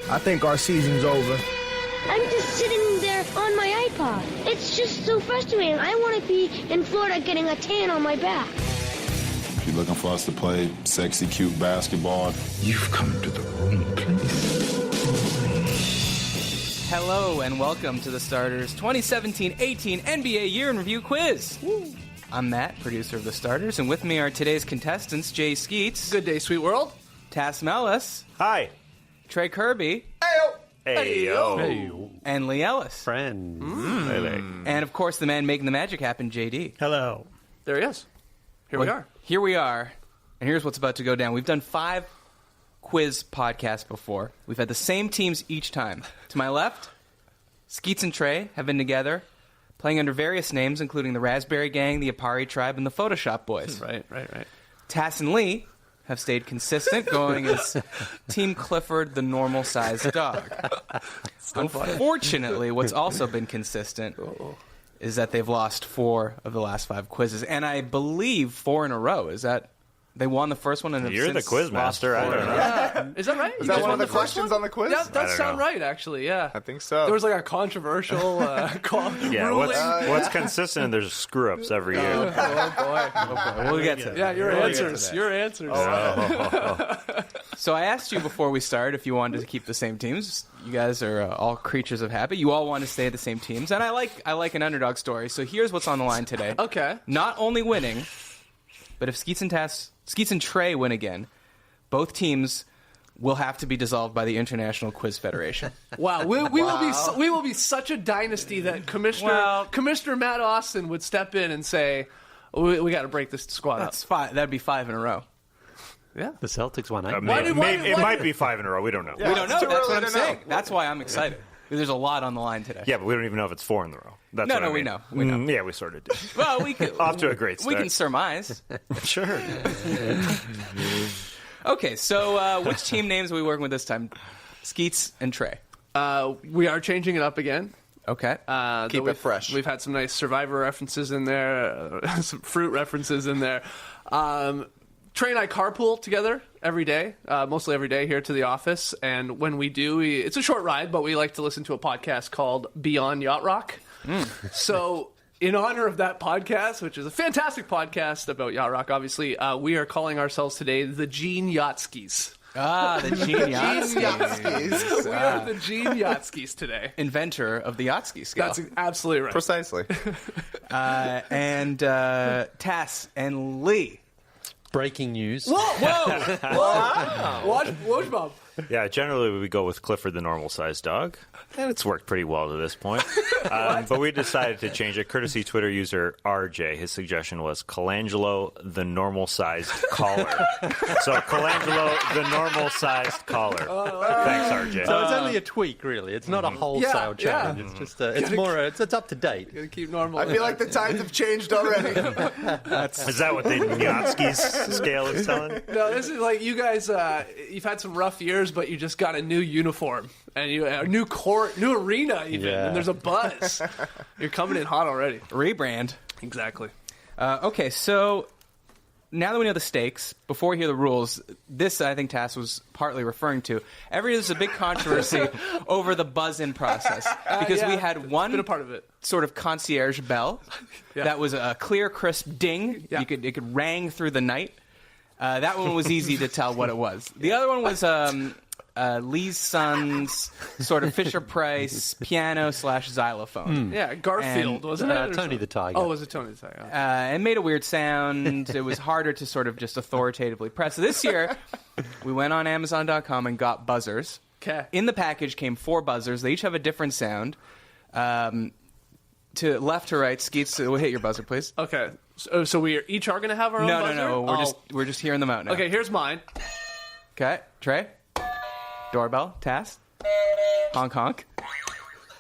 I think our season's over. I'm just sitting there on my iPod. It's just so frustrating. I want to be in Florida getting a tan on my back. If you're looking for us to play sexy, cute basketball, you've come to the wrong place. Hello and welcome to the Starters 2017-18 NBA Year in Review Quiz. Woo. I'm Matt, producer of the Starters, and with me are today's contestants, Jay Skeets. Good day, sweet world. Tass Mellis. Hi. Trey Kirby. Heyo. Heyo. And Lee Ellis. Friend. And of course, the man making the magic happen, JD. Hello. There he is. Here we are. Here we are, and here's what's about to go down. We've done 5 quiz podcasts before. We've had the same teams each time. To my left, Skeets and Trey have been together, playing under various names, including the Raspberry Gang, the Apari Tribe, and the Photoshop Boys. Right. Tass and Lee have stayed consistent, going as Team Clifford, the normal-sized dog. Unfortunately, what's also been consistent is that they've lost 4 of the last 5 quizzes, and I believe 4 in a row. Is that... They won the first one and have You're the quiz master. I don't know. Yeah. Is that right? Is that one of the questions on the quiz? Yeah, that sounds right, actually, yeah. I think so. There was like a controversial ruling. What's consistent? There's screw-ups every year. Oh, boy. We'll get to that. Yeah, your answers. So I asked you before we started if you wanted to keep the same teams. You guys are all creatures of habit. You all want to stay at the same teams, and I like an underdog story. So here's what's on the line today. Okay. Not only winning, but if Skeets and Trey win again, both teams will have to be dissolved by the International Quiz Federation. Wow, we will be such a dynasty that Commissioner Matt Austin would step in and say, "We got to break this squad up." 5. That'd be 5 in a row. Yeah, the Celtics won 8. It might be 5 in a row. We don't know. Yeah, we don't know. That's what I'm saying. That's why I'm excited. There's a lot on the line today. Yeah, but we don't even know if it's 4 in a row. That's no, what I we mean. know. Yeah, we sort of do. Well, we could off to a great start. We can surmise. Sure. Okay, so which team names are we working with this time? Skeets and Trey. We are changing it up again. Okay. Keep it fresh. We've had some nice Survivor references in there, some fruit references in there. Trey and I carpool together every day, mostly every day here to the office. And when we do, it's a short ride, but we like to listen to a podcast called Beyond Yacht Rock. So in honor of that podcast, which is a fantastic podcast about yacht rock, obviously, we are calling ourselves today the Gene Yachtskis. Ah, the Gene Yachtskis. We are the Gene Yachtskis today. Inventor of the Yachtski scale. That's absolutely right. Precisely. And Tass and Lee. Breaking news. Whoa! Watch, Bob. Yeah, generally we go with Clifford, the normal-sized dog, and it's worked pretty well to this point. But we decided to change it. Courtesy Twitter user RJ, his suggestion was Colangelo, the normal-sized collar. So Colangelo, the normal-sized collar. Thanks, RJ. So it's only a tweak, really. It's not a wholesale change. Yeah. It's just it's more. It's up to date. Gotta keep normal. I feel like the times have changed already. Is that what the Yachtski scale is telling? No, this is like you guys. You've had some rough years, but you just got a new uniform and a new court, new arena, even. Yeah. And there's a buzz. You're coming in hot already. Rebrand. Exactly. Okay, so now that we know the stakes, before we hear the rules, this I think Tass was partly referring to. There's a big controversy over the buzz-in process because we had one been a part of it. Sort of concierge bell that was a clear, crisp ding. Yeah. It could rang through the night. That one was easy to tell what it was. The other one was Lee's son's sort of Fisher-Price piano/xylophone. Yeah, Garfield, wasn't it? Tony the Tiger. Oh, was it Tony the Tiger? It made a weird sound. It was harder to sort of just authoritatively press. So this year, we went on Amazon.com and got buzzers. Okay. In the package came 4 buzzers. They each have a different sound. To left to right, Skeets, we'll hit your buzzer, please. Okay. So we each are going to have our own buzzer? No. We're just hearing them out now. Okay, here's mine. Okay, Trey. Doorbell. Tass. Honk honk.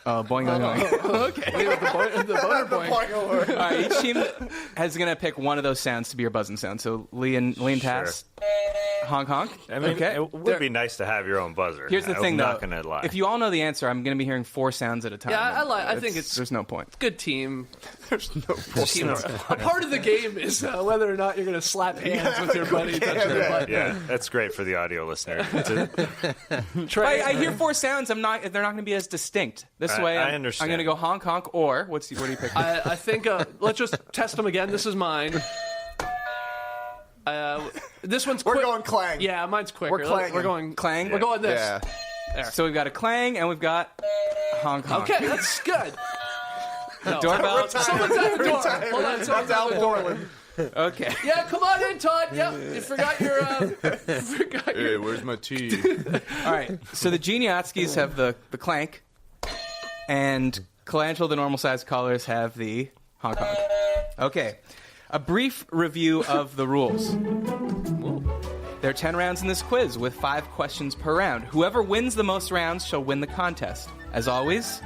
Oh, boing boing boing. Okay. The boner boing. All right, each team is going to pick one of those sounds to be your buzzing sound. So Lee and Tass. Honk honk. I mean, okay. it would be nice to have your own buzzer. Here's the thing, I'm though. not going to lie. If you all know the answer, I'm going to be hearing 4 sounds at a time. Yeah, I think there's no point. good team. There's no point. A part of the game is whether or not you're going to slap hands with your buddy. Touching their butt. Yeah, that's great for the audio listener. Trey, I hear 4 sounds. They're not going to be as distinct. This way, I I'm understand. going to go honk honk or what do you pick? I think let's just test them again. This is mine. This one's We're quick. going clang. Yeah, mine's quicker. We're clanging. We're going Clang? We're going this. Yeah. So we've got a clang and we've got honk honk. Okay, that's good. No. Doorbell. Someone's at the door. Hold on, someone's at the door. Okay. Yeah, come on in, Todd. Yep, you forgot your. Hey, where's my tea? All right. So the Geniotskis have the clank, and Colangelo, the normal-sized callers, have the honk honk. Okay. A brief review of the rules. There are 10 rounds in this quiz with 5 questions per round. Whoever wins the most rounds shall win the contest. As always,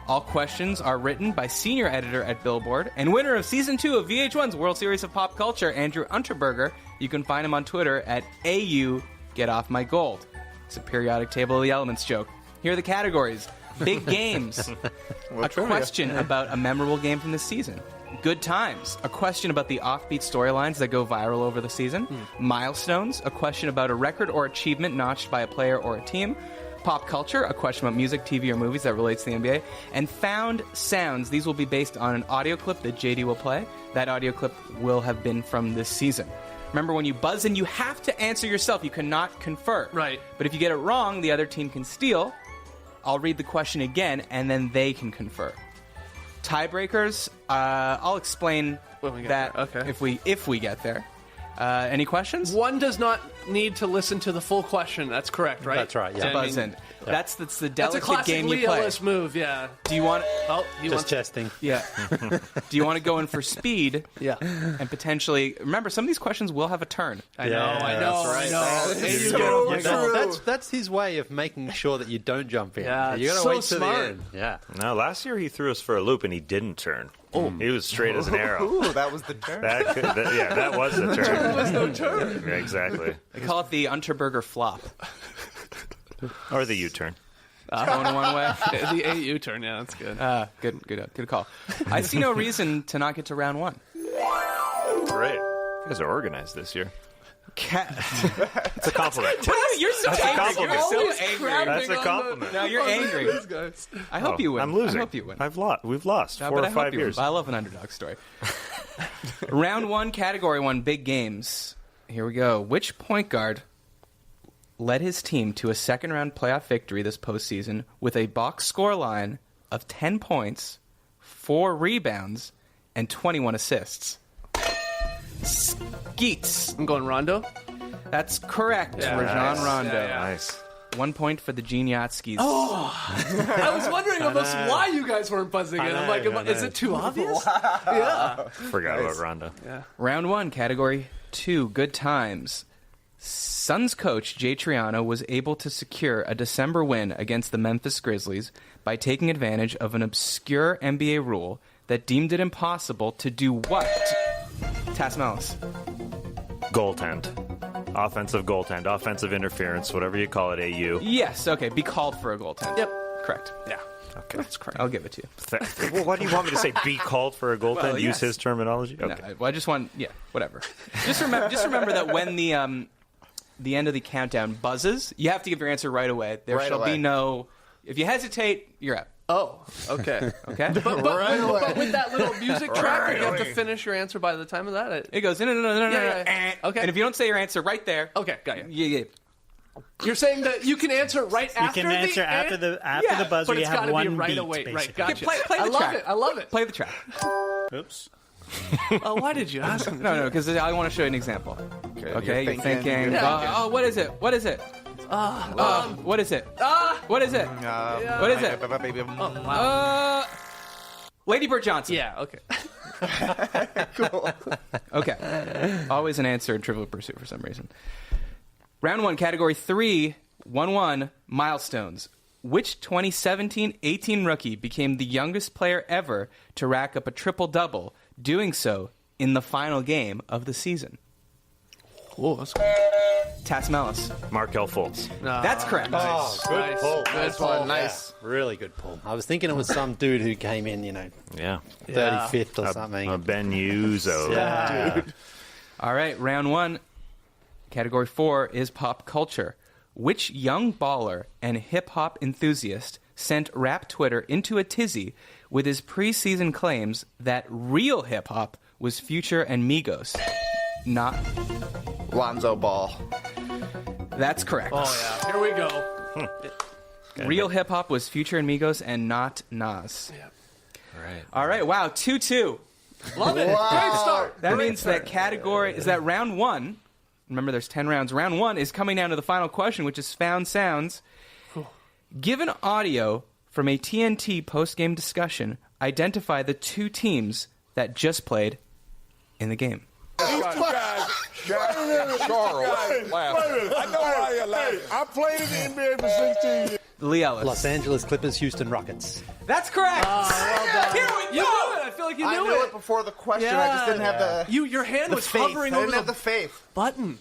all questions are written by senior editor at Billboard and winner of Season 2 of VH1's World Series of Pop Culture, Andrew Unterberger. You can find him on Twitter at AU_GetOffMyGold. It's a periodic table of the elements joke. Here are the categories. Big games. A question about a memorable game from the season. Good times. A question about the offbeat storylines that go viral over the season. Milestones. A question about a record or achievement notched by a player or a team. Pop culture. A question about music, TV, or movies that relates to the NBA. And found sounds. These will be based on an audio clip that JD will play. That audio clip will have been from this season. Remember, when you buzz in, you have to answer yourself. You cannot confer. Right. But if you get it wrong, the other team can steal. I'll read the question again, and then they can confer. Tiebreakers, I'll explain When we get that there. Okay. if we get there. Any questions? One does not need to listen to the full question. That's correct, right? That's right, yeah. I Buzz mean, in. That's the That's a delicate classic game Lee you play. Ellis move. Yeah. Do you want? Oh, he Just wants. testing. Yeah. Do you want to go in for speed? Yeah. And potentially remember, some of these questions will have a turn. I know. I know. that's I know. That Hey, is you so get him, you true. get him. That's his way of making sure that you don't jump in. Yeah, you got to so wait till smart. the end. Yeah. No, last year he threw us for a loop and he didn't turn. Oh, he was straight as an arrow. Ooh, that was the turn. That was the turn. There was no turn. Yeah, exactly. They call it the Unterberger flop. Or the U-turn. Going one way. The AU turn. Yeah, that's good. Good call. I see no reason to not get to round 1. Great. You guys are organized this year. It's a compliment. You're so That's a angry. compliment. You're so Always angry. crapping That's a on compliment. No, you're angry. These guys. I hope you win. I'm losing. I hope you win. We've lost No, 4 but or I hope 5 you win. years. I love an underdog story. Round 1, category 1, big games. Here we go. Which point guard led his team to a second-round playoff victory this postseason with a box score line of 10 points, 4 rebounds, and 21 assists? Skeets. I'm going Rondo. That's correct, Yeah, Rajon nice. Rondo. Yeah, yeah. Nice. 1 point for the Geniotskis. I was wondering almost why you guys weren't buzzing in. I'm like, is it too obvious? Forgot about Rondo. Round 1, category 2, good times. Suns coach Jay Triano was able to secure a December win against the Memphis Grizzlies by taking advantage of an obscure NBA rule that deemed it impossible to do what? Tasmalis. Goaltend. Offensive goaltend. Offensive interference. Whatever you call it, AU. Yes, okay, be called for a goaltend. Yep. Correct. Yeah. Okay. That's correct. I'll give it to you. Well, what do you want me to say? Be called for a goaltend? Well, Use yes. his terminology? No, Okay. well, I just want, whatever. Just remember that when the end of the countdown buzzes, you have to give your answer right away. There Right shall away. be no, if you hesitate, you're out. Oh, okay. Okay? But with that little music track, you have to finish your answer by the time of that. It goes, no. Yeah. Okay. And if you don't say your answer right there, Okay, got you. yeah. You're saying that you can answer right You after can answer the after Yeah, the buzzer. but You it's have got to one be right beat, away. basically. Right, gotcha. Play the I love track. it. I love it. Play the track. Oops. Oh, why did you ask me? No, because I want to show you an example. Okay, you're thinking, Yeah, okay. oh, what is it? What is it? What is it? What is it? What is it? Oh, wow. Lady Bird Johnson. Yeah, okay. Cool. Okay. Always an answer in Trivial Pursuit for some reason. Round 1, category 3, 1-1, milestones. Which 2017-18 rookie became the youngest player ever to rack up a triple-double, doing so in the final game of the season? Cool. That's Tasmelis. Markel Fultz. That's correct. Oh, good Nice. pull. Nice one. Nice. Really good pull. I was thinking it was some dude who came in, Yeah. 35th or something. A Ben Uzo. Yeah. All right, round 1. Category 4 is pop culture. Which young baller and hip-hop enthusiast sent rap Twitter into a tizzy with his preseason claims that real hip-hop was Future and Migos? Not. Lonzo Ball. That's correct. Oh, yeah. Here we go. Real hip-hop was Future and Migos and not Nas. Right. All right, wow, 2-2. Love it. Wow. Great start. That means that category is that round 1. Remember, there's 10 rounds. Round 1 is coming down to the final question, which is found sounds. Given audio from a TNT post-game discussion, identify the 2 teams that just played in the game. Charles, laugh. I know why you're laughing. I played in the NBA for 16 years. Lee Ellis. Los Angeles Clippers, Houston Rockets. That's correct. Well done. Here we You go. knew it. I feel like you I knew knew it. it before the question. I just didn't have the Your hand was faith. hovering I over didn't have the the faith. button.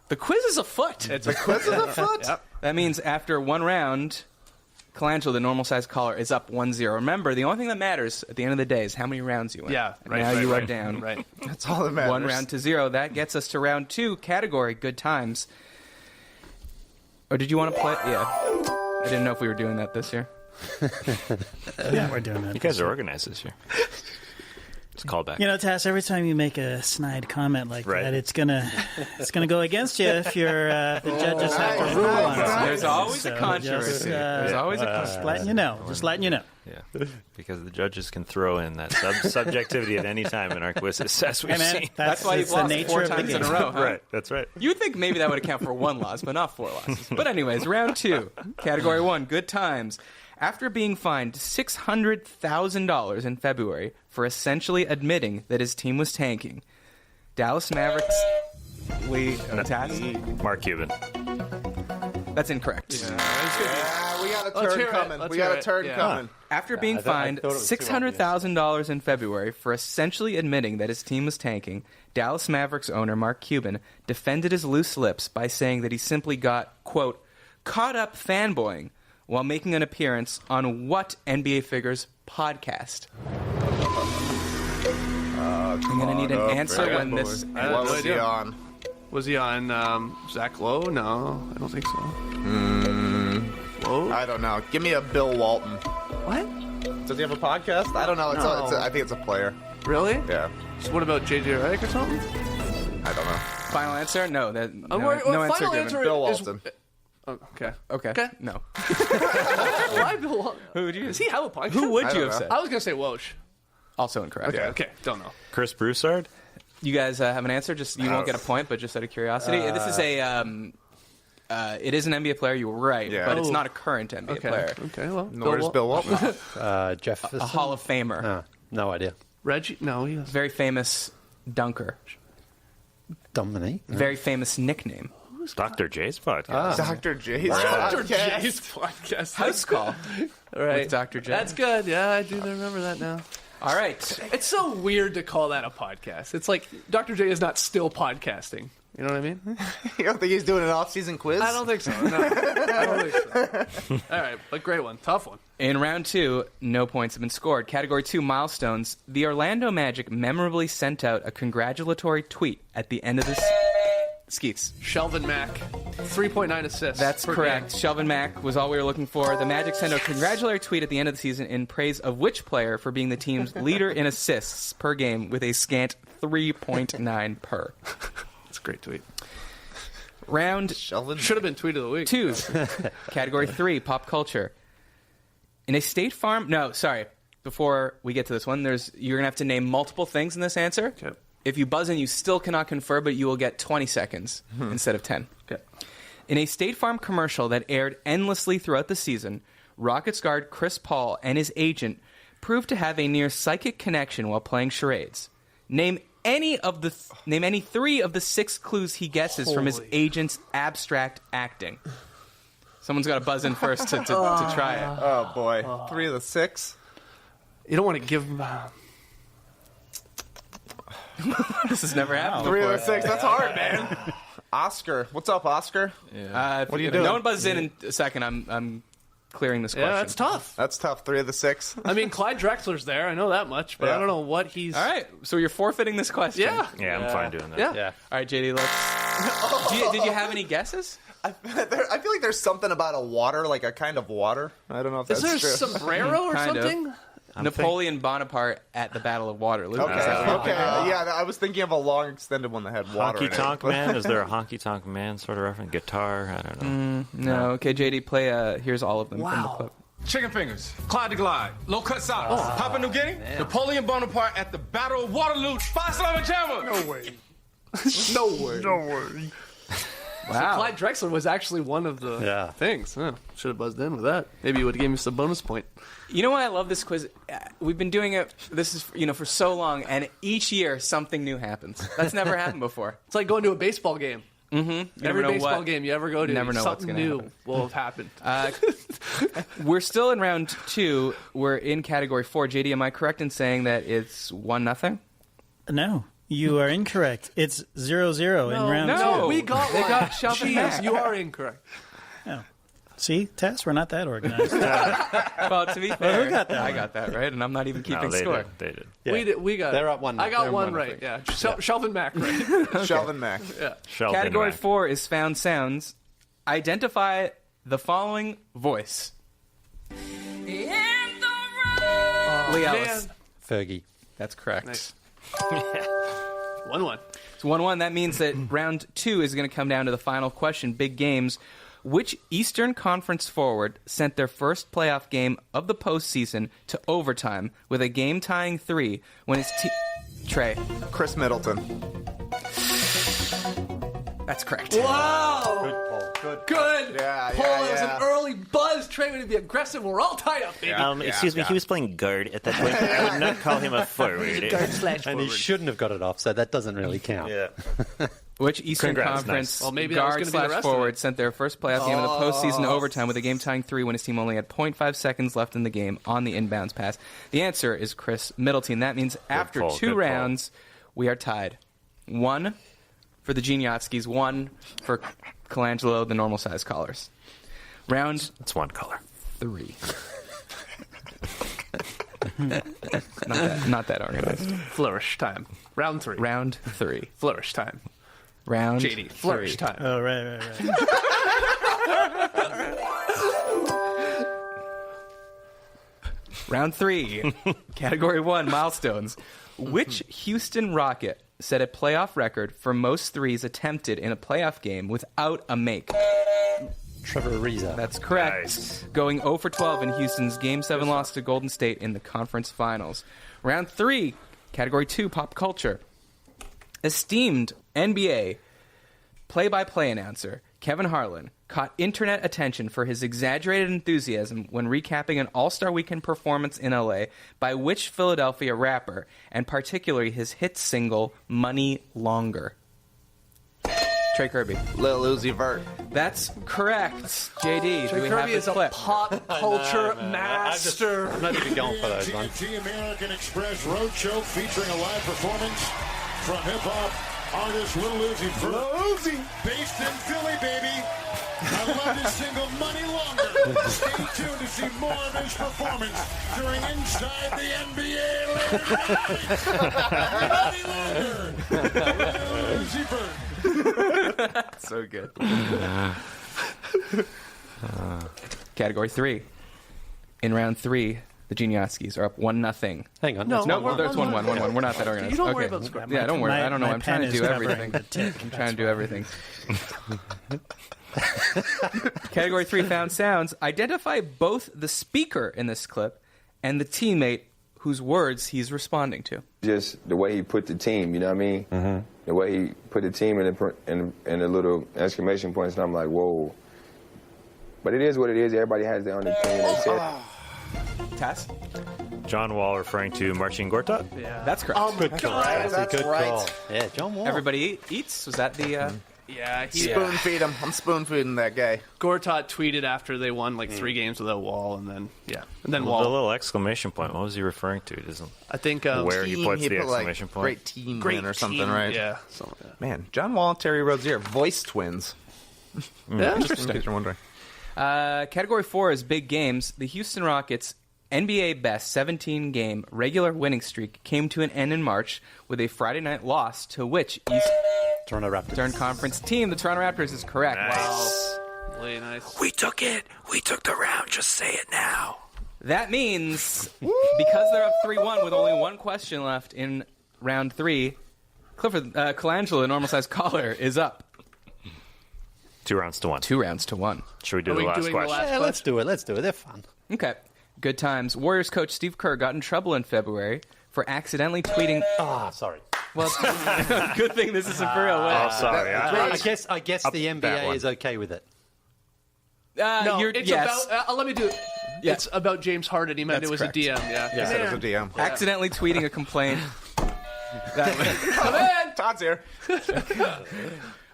The quiz is afoot. It's The quiz is afoot. Yep. That means after one round, Colangelo, the normal-sized caller, is up 1-0. Remember, the only thing that matters at the end of the day is how many rounds you win. Yeah, And right, now right, you are right. down. Right. That's all that matters. 1 round to 0. That gets us to round 2, category Good Times. Or did you want to play? Yeah. I didn't know if we were doing that this year. Yeah, we're doing that. You guys are organized this year. Just call back. You know, Tass, every time you make a snide comment like Right. that, it's gonna go against you if you're the judges have to rule on it. There's always So a controversy. just, There's always a Just controversy. letting you know. Just letting you know. Yeah, because the judges can throw in that subjectivity at any time in our quizzes, as we've Hey, man, seen. That's why you've it's the lost nature 4 of the times in a game. row, huh? Right, that's right. You'd think maybe that would account for 1 loss, but not 4 losses. But anyways, round 2, category 1, Good Times. After being fined $600,000 in February for essentially admitting that his team was tanking, Dallas Mavericks. Mark Cuban. That's incorrect. Yeah, we got a Let's turn hear it. coming. Let's We got hear a it. turn Yeah. coming. After being I fined thought it was too $600,000 in February for essentially admitting that his team was tanking, Dallas Mavericks owner Mark Cuban defended his loose lips by saying that he simply got, quote, caught up fanboying while making an appearance on what NBA Figures podcast? I'm going to need an answer when this... I have What no was he idea. on? Was he on Zach Lowe? No, I don't think so. Lowe? I don't know. Give me a Bill Walton. What? Does he have a podcast? I don't know. I think it's a player. Really? Yeah. So what about JJ Redick or something? I don't know. Final answer? No. No Well, answer final given. answer Bill is- Walton. Oh, okay. Okay. No. Why Bill Walton? Who would you? Does he have a podcast? Who would I you don't have know. said? I was gonna say Woj. Also incorrect. Okay. Don't know. Chris Broussard? You guys have an answer? Just you won't get a point, but just out of curiosity, this is a. It is an NBA player. You were right, Yeah. but it's Oh. not a current NBA Okay. player. Okay. Well, Nor does Bill Walton. Jefferson. A Hall of Famer, Oh, no idea. Reggie? No, he was. very famous dunker, Dominique. very famous nickname. Dr. J's podcast. Dr. J's Dr. podcast. J's podcast. House call. Right. with Dr. J. That's good. Yeah, I do remember that now. All right. It's so weird to call that a podcast. It's like Dr. J is not still podcasting. You know what I mean? You don't think he's doing an off-season quiz? I don't think so. No. I don't think so. All right, but great one. Tough one. In round 2, no points have been scored. Category 2, milestones. The Orlando Magic memorably sent out a congratulatory tweet at the end of this. Skeets. Shelvin Mack, 3.9 assists. That's per correct. game. Shelvin Mack was all we were looking for. The Magic sent a congratulatory tweet at the end of the season in praise of which player for being the team's leader in assists per game with a scant 3.9 per. That's a great tweet. Round Shelvin. Should have been tweet of the week. 2, category 3, pop culture. In a State Farm... No, sorry. Before we get to this one, you're going to have to name multiple things in this answer. Okay. If you buzz in, you still cannot confer, but you will get 20 seconds instead of 10. Okay. In a State Farm commercial that aired endlessly throughout the season, Rockets guard Chris Paul and his agent proved to have a near psychic connection while playing charades. Name any 3 of the 6 clues he guesses from his Holy. agent's abstract acting. Someone's got to buzz in first to try it. Oh, boy. 3 of the 6. You don't want to give him... This has never happened 3 before. of the 6. That's hard, man. Oscar. What's up, Oscar? What are you doing? No one buzzes in a second. I'm clearing this question. Yeah, that's tough. That's tough. 3 of the 6. I mean, Clyde Drexler's there. I know that much, but I don't know what he's... All right, so you're forfeiting this question. Yeah. Yeah, I'm fine doing that. Yeah. All right, JD, let's... Did you have any guesses? I feel like there's something about a water, like a kind of water. I don't know if Is that's there a true. sombrero or Kind of. something? Napoleon Bonaparte at the Battle of Waterloo. Okay, yeah, I was thinking of a long extended one that had water Honky in it. Tonk Man? Is there a Honky Tonk Man sort of reference? Guitar? I don't know. No. Okay, JD, play. Here's all of them from the clip. Chicken fingers, Clyde the Glide, low cut socks, Papua New Guinea, Napoleon Bonaparte at the Battle of Waterloo, Five Star Pajama. No way. No way. No way. Wow. Clyde Drexler was actually one of the things. Should have buzzed in with that. Maybe you would have given me some bonus point. You know why I love this quiz? We've been doing it. This is for so long, and each year something new happens. That's never happened before. It's like going to a baseball game. Mm-hmm. Every baseball game you ever go to, never know something what's gonna new happen. will have happened. We're still in round 2. We're in category 4. JD, am I correct in saying that it's 1-0? No, you are incorrect. It's 0-0 in round 2. No, we got they one. got shoved in Jeez, back. you are incorrect. See, Tess, we're not that organized. Well, to be fair, who got that I one? got that right, and I'm not even keeping No, they score. did. They did. Yeah. We got They're it. up 1-0. I got They're one 1-0. right, yeah. Shelvin Mack right. Shelvin Mack. Sheldon Category Mack. 4 is found sounds. Identify the following voice. Lee Ellis. Fergie. That's correct. Nice. 1-1. It's 1-1. That means that round 2 is going to come down to the final question, big games. Which Eastern Conference forward sent their first playoff game of the postseason to overtime with a game-tying 3 when his team... Trey. Chris Middleton. That's correct. Wow. Good. Yeah, Paul, yeah, it was yeah. an early buzz. Trey would be aggressive. We're all tied up, baby. Excuse me, he was playing guard at that point. I would not call him a forward. And he shouldn't have got it off, so that doesn't really count. Yeah. Which Eastern Congrats, Conference nice. Well, maybe that was guard gonna be the slash rest of forward it. sent their first playoff game of the postseason to overtime with a game-tying 3 when his team only had 0.5 seconds left in the game on the inbounds pass? The answer is Chris Middleton. That means after pull, 2 good pull. rounds, we are tied. 1 for the Geniotskis, 1 for Colangelo, the normal-sized callers. Round It's one color. 3. not that organized. Flourish time. Round 3. Round 3. Flourish time. Round JD. Flourish 3. time. Oh, right. Round 3, Category 1, milestones. Which Houston Rocket set a playoff record for most threes attempted in a playoff game without a make? Trevor Ariza. That's correct. Nice. Going 0 for 12 in Houston's Game 7 loss to Golden State in the conference finals. Round 3, Category 2, pop culture. Esteemed NBA play-by-play announcer Kevin Harlan caught internet attention for his exaggerated enthusiasm when recapping an All-Star Weekend performance in LA by which Philadelphia rapper, and particularly his hit single, Money Longer? Trey Kirby. Lil Uzi Vert. That's correct. JD, do we Trey have Kirby the is a clip? pop culture master. I'm not even going for those ones. TNT American Express Roadshow featuring a live performance from hip-hop artist Lil Uzi Vert. Lil Uzi. Based in Philly, baby. I love his single Money Longer. Stay tuned to see more of his performance during Inside the NBA later tonight. Money Longer. Lil Uzi Vert. So good. Category 3. In round 3, the Geniotskis are up 1-0. Hang on. No, that's No, not there's 1-1. We're not that organized. You don't worry Okay. about the score. Yeah, don't worry. I don't know. My I'm trying to pen do is covering everything. the tick. I'm trying to do everything. Category 3, found sounds. Identify both the speaker in this clip and the teammate whose words he's responding to. Just the way he put the team, you know what I mean? Mm-hmm. The way he put the team in the little exclamation points, and I'm like, whoa. But it is what it is. Everybody has their own opinion. They said. Tass? John Wall referring to Marcin Gortat? Yeah. That's correct. Oh my God. That's good right. call. Yeah, John Wall. Everybody eats? Was that the... Yeah, Spoon feed him. I'm spoon feeding that guy. Gortat tweeted after they won like 3 games without Wall, and then Wall. The little exclamation point. What was he referring to? It isn't. I think where he puts the put, exclamation point. Great team win or something, right? Yeah. Man, John Wall and Terry Rozier, voice twins. Yeah, Just in case you're wondering. Category 4 is big games. The Houston Rockets' NBA best 17-game regular winning streak came to an end in March with a Friday night loss to which Toronto Raptors. Eastern Conference team? The Toronto Raptors is correct. Nice. Wow. Really nice. We took it. We took the round. Just say it now. That means, because they're up 3-1 with only one question left in round 3, Clifford Colangelo, the normal-sized caller, is up. 2 rounds to 1. 2 rounds to 1. Should we do the last question? Yeah, let's do it. Let's do it. They're fun. Okay. Good times. Warriors coach Steve Kerr got in trouble in February for accidentally tweeting... Sorry. Well, good thing this isn't for real. Oh, sorry. I guess the NBA is okay with it. No, it's yes. about. Let me do it. Yeah. It's about James Harden. He meant That's it was correct. a DM. Yeah. He said it was a DM. Accidentally tweeting a complaint. Come in. Todd's here.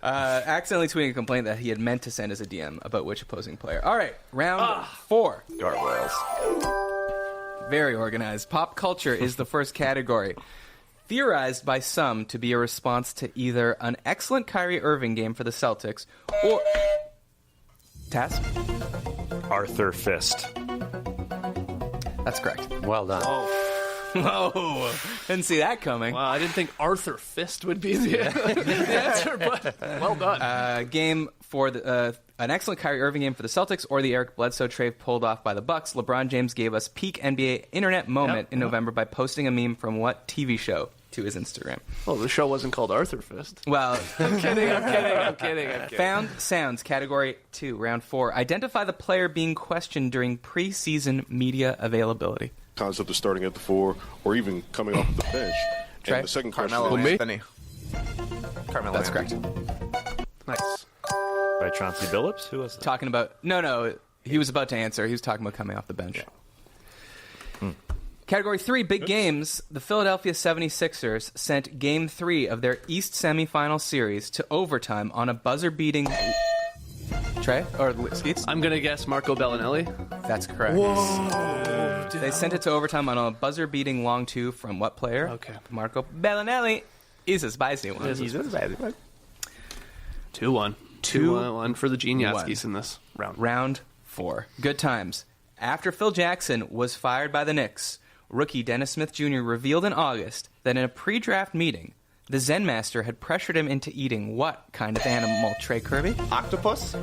Accidentally tweeting a complaint that he had meant to send as a DM about which opposing player. All right, round 4. Gargoyles. Very organized. Pop culture is the first category. Theorized by some to be a response to either an excellent Kyrie Irving game for the Celtics or... Tass? Arthur Fist. That's correct. Well done. Oh, didn't see that coming. Wow, I didn't think Arthur Fist would be the answer, but well done. Game for an excellent Kyrie Irving game for the Celtics or the Eric Bledsoe trade pulled off by the Bucks. LeBron James gave us peak NBA internet moment in November by posting a meme from what TV show to his Instagram? Well, the show wasn't called Arthur Fist. Well, I'm kidding. Found sounds, category 2, round 4. Identify the player being questioned during preseason media availability. Concept of starting at the 4 or even coming off the bench. Trey? And the second question Carmelo is... Anthony. Carmelo That's Anthony. correct. Nice. By Chauncey Billups? Who was that? Talking about... No, he was about to answer. He was talking about coming off the bench. Category 3, big games. The Philadelphia 76ers sent Game 3 of their East semifinal series to overtime on a buzzer-beating... Trey? Or Skeets? I'm going to guess Marco Bellinelli. That's correct. Whoa. They sent it to overtime on a buzzer-beating long 2 from what player? Okay. Marco Bellinelli is a spicy one. 2-1. 2-1 for the Geniatskis in this round. Round 4. Good times. After Phil Jackson was fired by the Knicks, rookie Dennis Smith Jr. revealed in August that in a pre-draft meeting, the Zen Master had pressured him into eating what kind of animal, Trey Kirby? Octopus?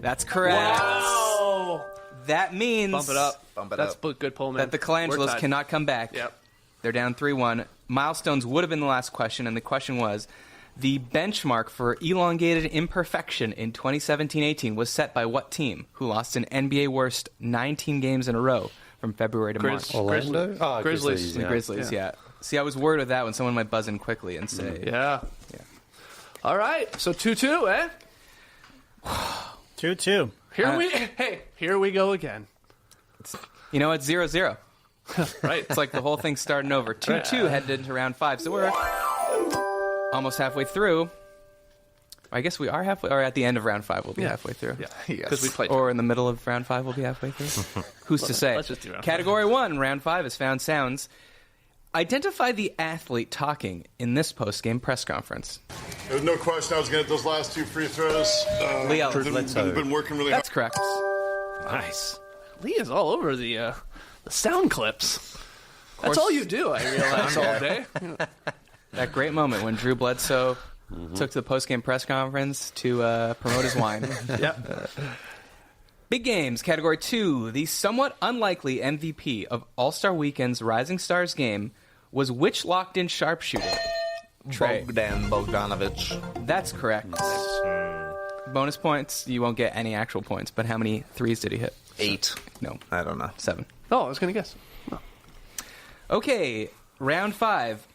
That's correct. Wow. That means... Bump it up. That's good pull, man. That the Colangelos cannot come back. Yep. They're down 3-1. Milestones would have been the last question, and the question was, the benchmark for elongated imperfection in 2017-18 was set by what team, who lost an NBA worst 19 games in a row from February to March? Orlando? Grizzlies. The Grizzlies, yeah. See, I was worried with that when someone might buzz in quickly and say... Yeah. All right, so 2-2, eh? 2-2. Here we go again. You know, it's 0-0. Right. It's like the whole thing's starting over. 2-2 headed into round 5, so we're almost halfway through. I guess we are halfway, or at the end of round 5 we'll be halfway through. Yeah, because we played. Or in the middle of round 5 we'll be halfway through. Who's to say? Let's just do round Category 1, round 5 is found sounds. Identify the athlete talking in this post-game press conference. There's no question I was going to get those last 2 free throws. Lee Ellis. Been working really hard. That's correct. Nice. Lee is all over the sound clips. That's all you do, I realize, all day. That great moment when Drew Bledsoe took to the post-game press conference to promote his wine. Big games, category 2. The somewhat unlikely MVP of All-Star Weekend's Rising Stars game was which locked-in sharpshooter? Trey. Bogdan Bogdanovic. That's correct. Bonus points. You won't get any actual points, but how many threes did he hit? 8. No. I don't know. 7. Oh, I was going to guess. Oh. Okay, round 5.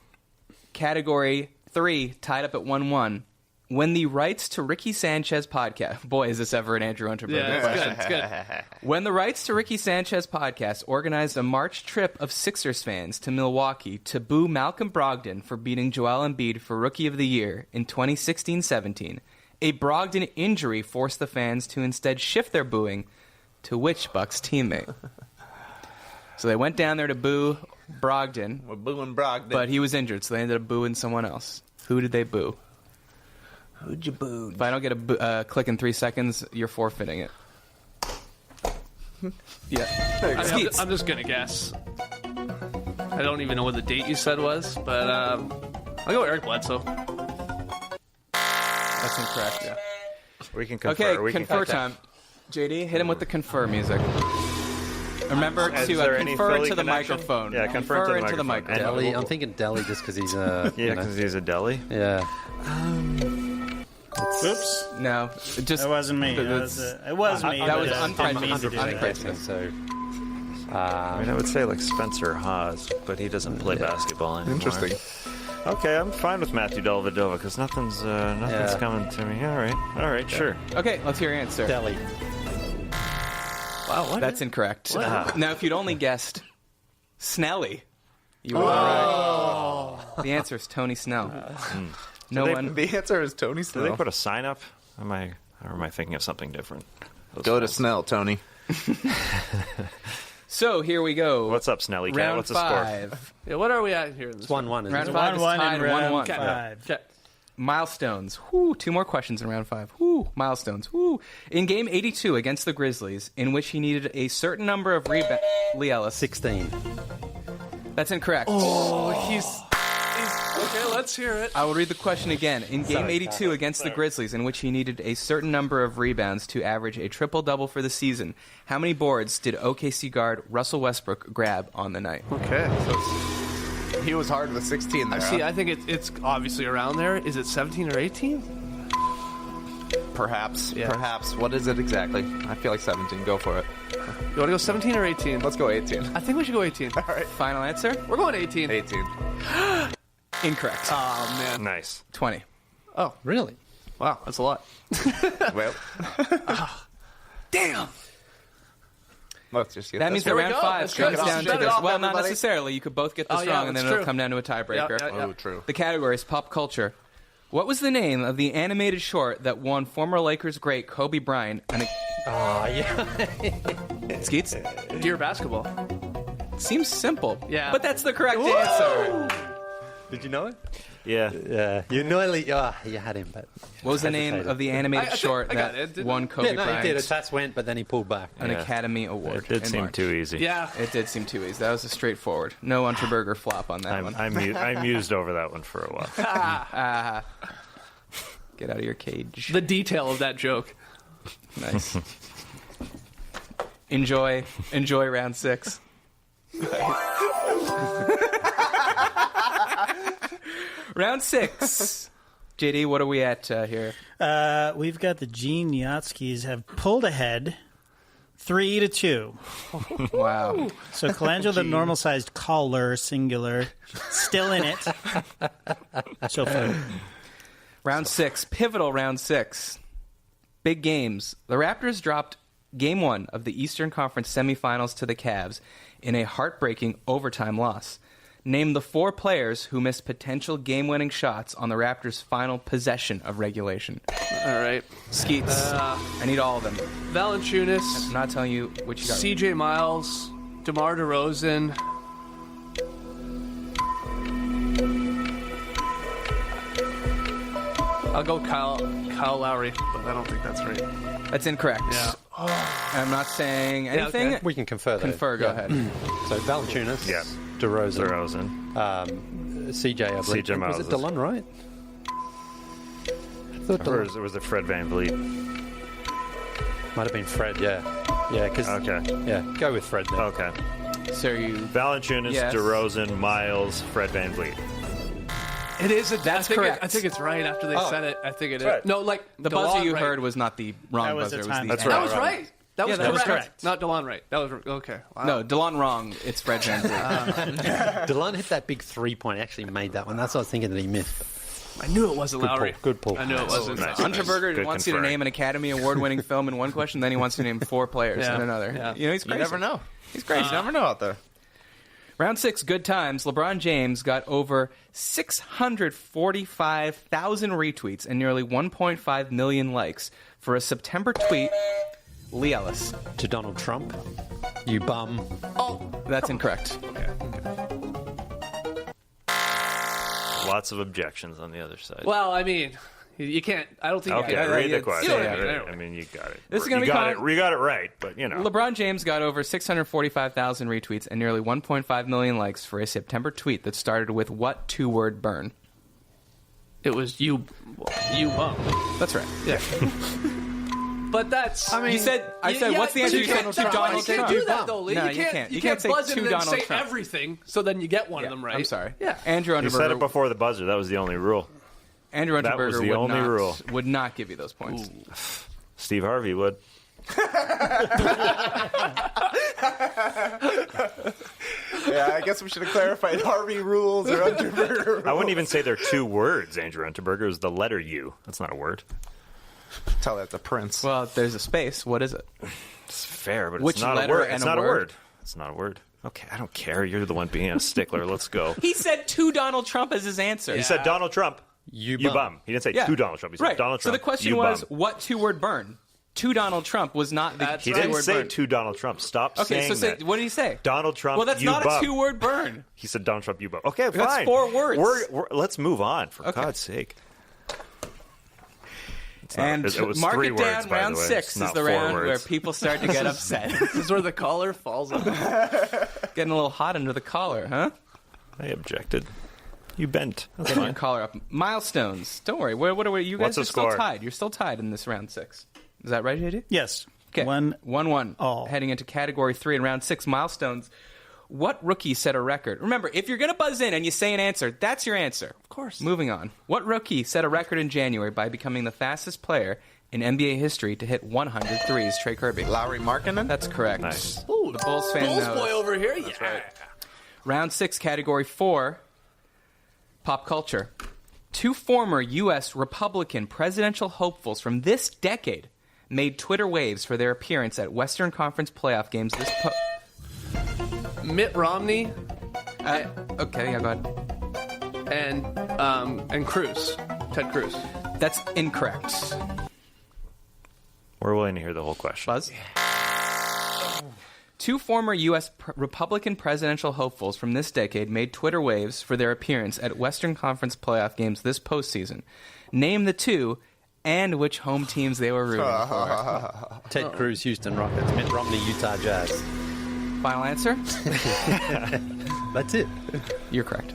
Category 3, tied up at 1-1. When the rights to Ricky Sanchez podcast... Boy, is this ever an Andrew Unterberger question. It's good. When the rights to Ricky Sanchez podcast organized a March trip of Sixers fans to Milwaukee to boo Malcolm Brogdon for beating Joel Embiid for Rookie of the Year in 2016-17, A Brogdon injury forced the fans to instead shift their booing to which Bucks teammate? So they went down there to boo Brogdon. We're booing Brogdon. But he was injured, so they ended up booing someone else. Who did they boo? Who'd you boo? If I don't get a click in 3 seconds, you're forfeiting it. Yeah. I'm just going to guess. I don't even know what the date you said was, but I'll go Eric Bledsoe. That's incorrect. Yeah. We can confer. Okay, confer time. JD, hit him with the confer music. Remember to confer into the microphone. Yeah, confer into the microphone. Deli. I'm thinking Deli just because he's a... because he's a deli? Yeah. Oops. No, just... It wasn't me. It was me. That was unprejudiced. So, I mean, I would say like Spencer Haas, but he doesn't play basketball anymore. Interesting. Okay, I'm fine with Matthew Dellavedova because nothing's coming to me. All right, sure. Okay, let's hear your answer. Deli. Wow, what? That's incorrect. Now, if you'd only guessed Snelly, you were right. The answer is Tony Snell. The answer is Tony Did Snell. they put a sign up? Or am I thinking of something different? Go to Snell, Tony. So here we go. What's up, Snelly Cat? Round What's the score? 5. Yeah, what are we at here? It's 1-1. Round Isn't 5 is 1-1 tied in round 1-1. 5. Okay. Milestones. Whoo, 2 more questions in round 5. Whoo, milestones. Whoo. In game 82 against the Grizzlies, in which he needed a certain number of rebounds. Lee Ellis. 16. That's incorrect. Oh, he's okay. Let's hear it. I will read the question again. In game 82 against the Grizzlies, in which he needed a certain number of rebounds to average a triple-double for the season, how many boards did OKC guard Russell Westbrook grab on the night? Okay. So he was hard with 16 there. See, I think it's obviously around there. Is it 17 or 18? Perhaps. Yeah. Perhaps. What is it exactly? I feel like 17. Go for it. You want to go 17 or 18? Let's go 18. I think we should go 18. All right. Final answer? We're going 18. 18. Incorrect. Oh, man. Nice. 20. Oh, Really? wow. That's a lot. Well, Damn. let's just get That this means that There we round go. 5 Let's comes go. down to Shut it this. off, Well, not everybody. necessarily. You could both get this Oh, yeah, wrong, and then that's it'll true. come down to a tiebreaker. Yeah. Oh, true. The category is pop culture. What was the name of the animated short that won former Lakers great Kobe Bryant an Oh, yeah. Skeets? Dear basketball. Seems simple. Yeah. But that's the correct answer. Did you know it? Yeah. Yeah. You nearly... you had him, but... What was the name hesitated. of the animated short I got that it, didn't won I? Kobe Yeah, no, he did. Bryant His stats went, but then he pulled back. an Yeah. Academy Award? It did in seem March? too easy. Yeah. It did seem too easy. That was a straightforward. No Unterberger flop on that one. I mused over that one for a while. Get out of your cage. The detail of that joke. Nice. Enjoy round 6. Round 6. JD, what are we at here? We've got the Gene Yatskis have pulled ahead 3-2. Wow. So Colangelo, the normal-sized caller, singular, still in it. So far. Round 6. Pivotal round 6. Big games. The Raptors dropped Game 1 of the Eastern Conference semifinals to the Cavs in a heartbreaking overtime loss. Name the 4 players who missed potential game-winning shots on the Raptors' final possession of regulation. All right. Skeets. I need all of them. Valanciunas. I'm not telling you which you got. CJ Miles. DeMar DeRozan. I'll go Kyle Lowry, but I don't think that's right. That's incorrect. Yeah. I'm not saying anything. okay. We can confer, though. Confer, go Yeah. ahead. So Valanciunas. Yeah. DeRozan. DeRozan. CJ, I believe. CJ Miles. Was it DeLon, right? I thought Or DeLon was it Fred Van Vliet? might have been Fred, yeah. Yeah, because... Okay. Yeah, go with Fred then. Okay. So you... Valanciunas, Yes. DeRozan, Miles, Fred Van Vliet. It is. That's I correct. I think it's right after they said it. I think it is. Right. No, like The DeLon buzzer you Wright. heard was not the wrong That was buzzer. the It was time. the That's end. That right. was right. That was Yeah, that was correct. correct. Not DeLon Wright. That was okay. Wow. No, DeLon wrong. It's Fred Van Vliet. DeLon hit that big three-point, actually made that one. That's what I was thinking that he missed. I knew it wasn't Lowry. Good pull. I knew it wasn't. Nice. Unterberger Good wants you to conferring. name an Academy Award-winning film in one question, then he wants you to name 4 players Yeah. in another. Yeah. You know, he's You crazy. never know. He's crazy. You never know out there. Round 6, good times. LeBron James got over 645,000 retweets and nearly 1.5 million likes for a September tweet. Lee Ellis. To Donald Trump. You bum. Oh, that's incorrect. Okay. Lots of objections on the other side. Well, I mean, you can't. I don't think. Okay, read the question. You know what I mean? I mean, you got it. This is gonna be fun. We got it right, but you know. LeBron James got over 645,000 retweets and nearly 1.5 million likes for a September tweet that started with what two-word burn? It was you bum. That's right. Yeah. But that's. I mean, I said, what's the answer? You said to Donald Trump. You can't do that, though, Lee. No, you can't. You can't say buzz in to and Donald say Trump. everything, so then you get one of them right. I'm sorry. Yeah. Andrew Unterberger. You said it before the buzzer. That was the only rule. Andrew That was Unterberger the only rule. would not give you those points. Steve Harvey would. Yeah, I guess we should have clarified Harvey rules or Unterberger rules. I wouldn't even say they're two words, Andrew Unterberger. Is the letter U. That's not a word. Tell that to Prince. Well, there's a space. What is it? It's fair, but Which it's not a letter word. and It's a not a word? word. It's not a word. Okay, I don't care. You're the one being a stickler. Let's go. He said to Donald Trump as his answer. He said Donald Trump. You bum. He didn't say to Donald Trump. He said Right. Donald Trump. So the question you was, bum. what two-word burn? To Donald Trump was not the He two-word didn't say burn. to Donald Trump. Stop Okay, saying so say, that. what did he say? Donald Trump. Well, that's you not bum. a two-word burn. He said Donald Trump. You bum. Okay, fine. That's 4 words. Let's move on, for Okay. God's sake. And it was mark 3 it words, down. by the Round way. 6 It's is not the 4 round words. where people start to get upset. This is where the collar falls off. Getting a little hot under the collar, huh? I objected. You bent. That's Getting fine. your collar up. Milestones. Don't worry. What are we? You What's guys the are still score? tied. You're still tied in this round 6. Is that right, JD? Yes. Okay. 1-1. all. Heading into category 3 in round 6. Milestones. What rookie set a record? Remember, if you're going to buzz in and you say an answer, that's your answer. Of course. Moving on. What rookie set a record in January by becoming the fastest player in NBA history to hit 100 threes? Trey Kirby. Lauri Markkanen? That's correct. Nice. Ooh, The Bulls fan Bulls knows. boy over here. That's right. Round 6, category 4, pop culture. 2 former U.S. Republican presidential hopefuls from this decade made Twitter waves for their appearance at Western Conference playoff games this Mitt Romney okay, yeah, go ahead. and Cruz, Ted Cruz. That's incorrect. We're willing to hear the whole question. Buzz? 2 former U.S. Republican presidential hopefuls from this decade made Twitter waves for their appearance at Western Conference playoff games this postseason. Name the 2 and which home teams they were rooting for. Ted Cruz, Houston Rockets. Mitt Romney, Utah Jazz. Final answer? That's it. You're correct.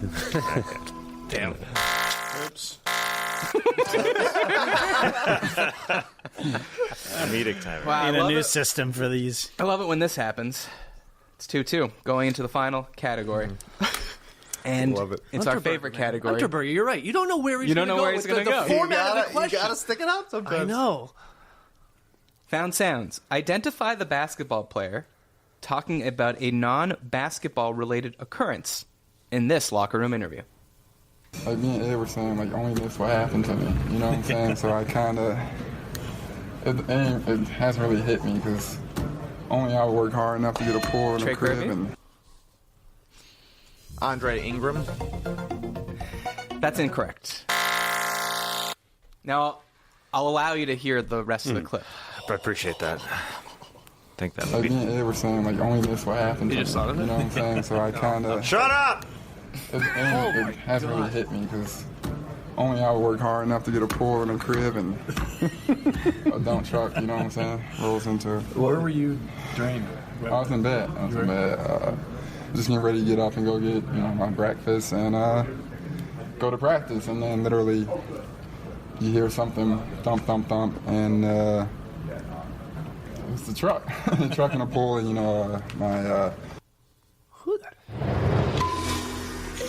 Damn. Oops. Comedic timing. Wow, I Need a love new it. system for these. I love it when this happens. It's 2-2, going into the final category. And Love it. it's our favorite category. Unterberger, you're right. You don't know where he's You going don't to know go. where he's with gonna go. The format of the You question. gotta stick it out sometimes. I know. Found sounds. Identify the basketball player talking about a non-basketball related occurrence in this locker room interview. Like me and Ed were saying, like, only this what happened to me. You know what I'm saying? So I kind of, it hasn't really hit me because only I work hard enough to get a pool and Trey a crib. Kirby? And Andre Ingram. That's incorrect. Now, I'll allow you to hear the rest of the clip. I appreciate that. I think that would like be... me and Ed were saying, like, only this what happened to You me. just thought of You it? know what I'm saying? So I kind of, Shut up! it hasn't really hit me because only I work hard enough to get a pool and a crib and a dump truck. You know what I'm saying? Rolls into it. Where were you during? I was in bed. Just getting ready to get up and go get, my breakfast and go to practice. And then literally you hear something thump, thump, thump, and it's the truck. The truck in the pool, and my... Who that?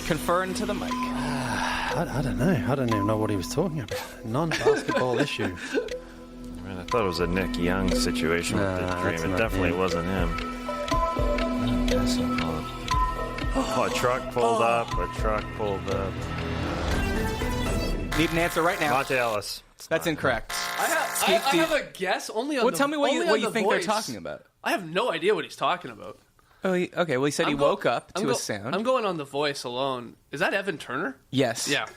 Confer into the mic. I don't know. I don't even know what he was talking about. Non-basketball issue. Man, I thought it was a Nick Young situation with the that's dream. It not definitely him. wasn't him. Oh, a truck pulled up. A truck pulled up. Need an answer right now. Monte Ellis. That's incorrect. I have a guess only on Well, the tell me what only you on the think they're voice. talking about. I have no idea what he's talking about. Oh, okay. Well, he said he woke up to a sound. I'm going on The Voice alone. Is that Evan Turner? Yes. Yeah.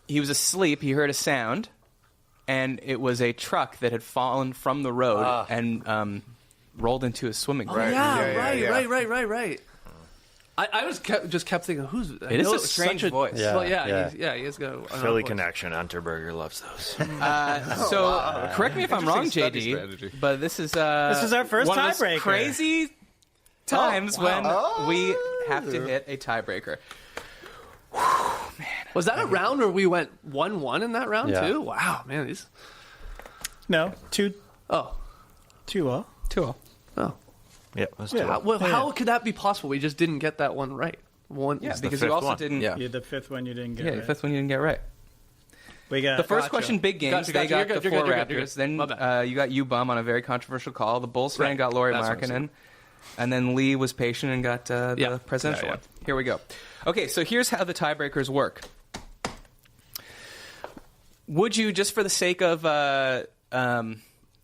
He was asleep. He heard a sound, and it was a truck that had fallen from the road and rolled into a swimming pool. Right. Right. I just kept thinking, who's? It is a strange voice. Yeah, well, he has got a Philly connection. Unterberger loves those. Correct me if I'm wrong, JD, but this is our first one of those tiebreaker. crazy times when we have to hit a tiebreaker. Whew, man. Was that a round where we went 1-1 in that round too? Wow, man, these. No, 2-2. 2-0. Oh. Yeah, it was How could that be possible? We just didn't get that one right. Because you also didn't. Yeah, the fifth one you didn't get. The fifth one you didn't get right. We got the first question, big games. They got the four Raptors. Then you got U-Bum on a very controversial call. The Bulls fan got Lauri Markkanen. And then Lee was patient and got the presidential one. Here we go. Okay, so here's how the tiebreakers work. Would you, just for the sake of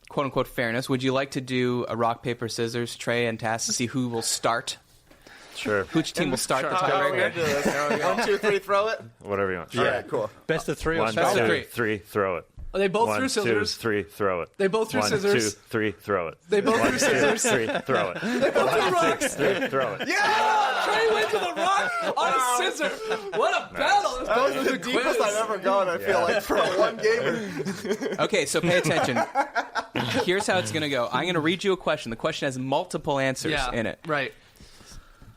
quote-unquote fairness, would you like to do a rock, paper, scissors, Trey and Tass to see who will start? Sure. Which team will start the tiebreaker? 1, 2, 3, throw it. Whatever you want. Yeah, all right, cool. Best of three. 1, 2, 3, throw it. Oh, they both 1, threw scissors. 2, 3, throw it. They both threw 1, scissors. 2, 3, throw it. They both threw scissors. 1, 2, 3, throw it. They both threw rocks. 2, 3, throw it. Yeah! Trey went to the rock on a scissor. What a battle! That was the deepest I've ever gone, I feel like, for one game. Okay, so pay attention. Here's how it's going to go. I'm going to read you a question. The question has multiple answers in it. Right.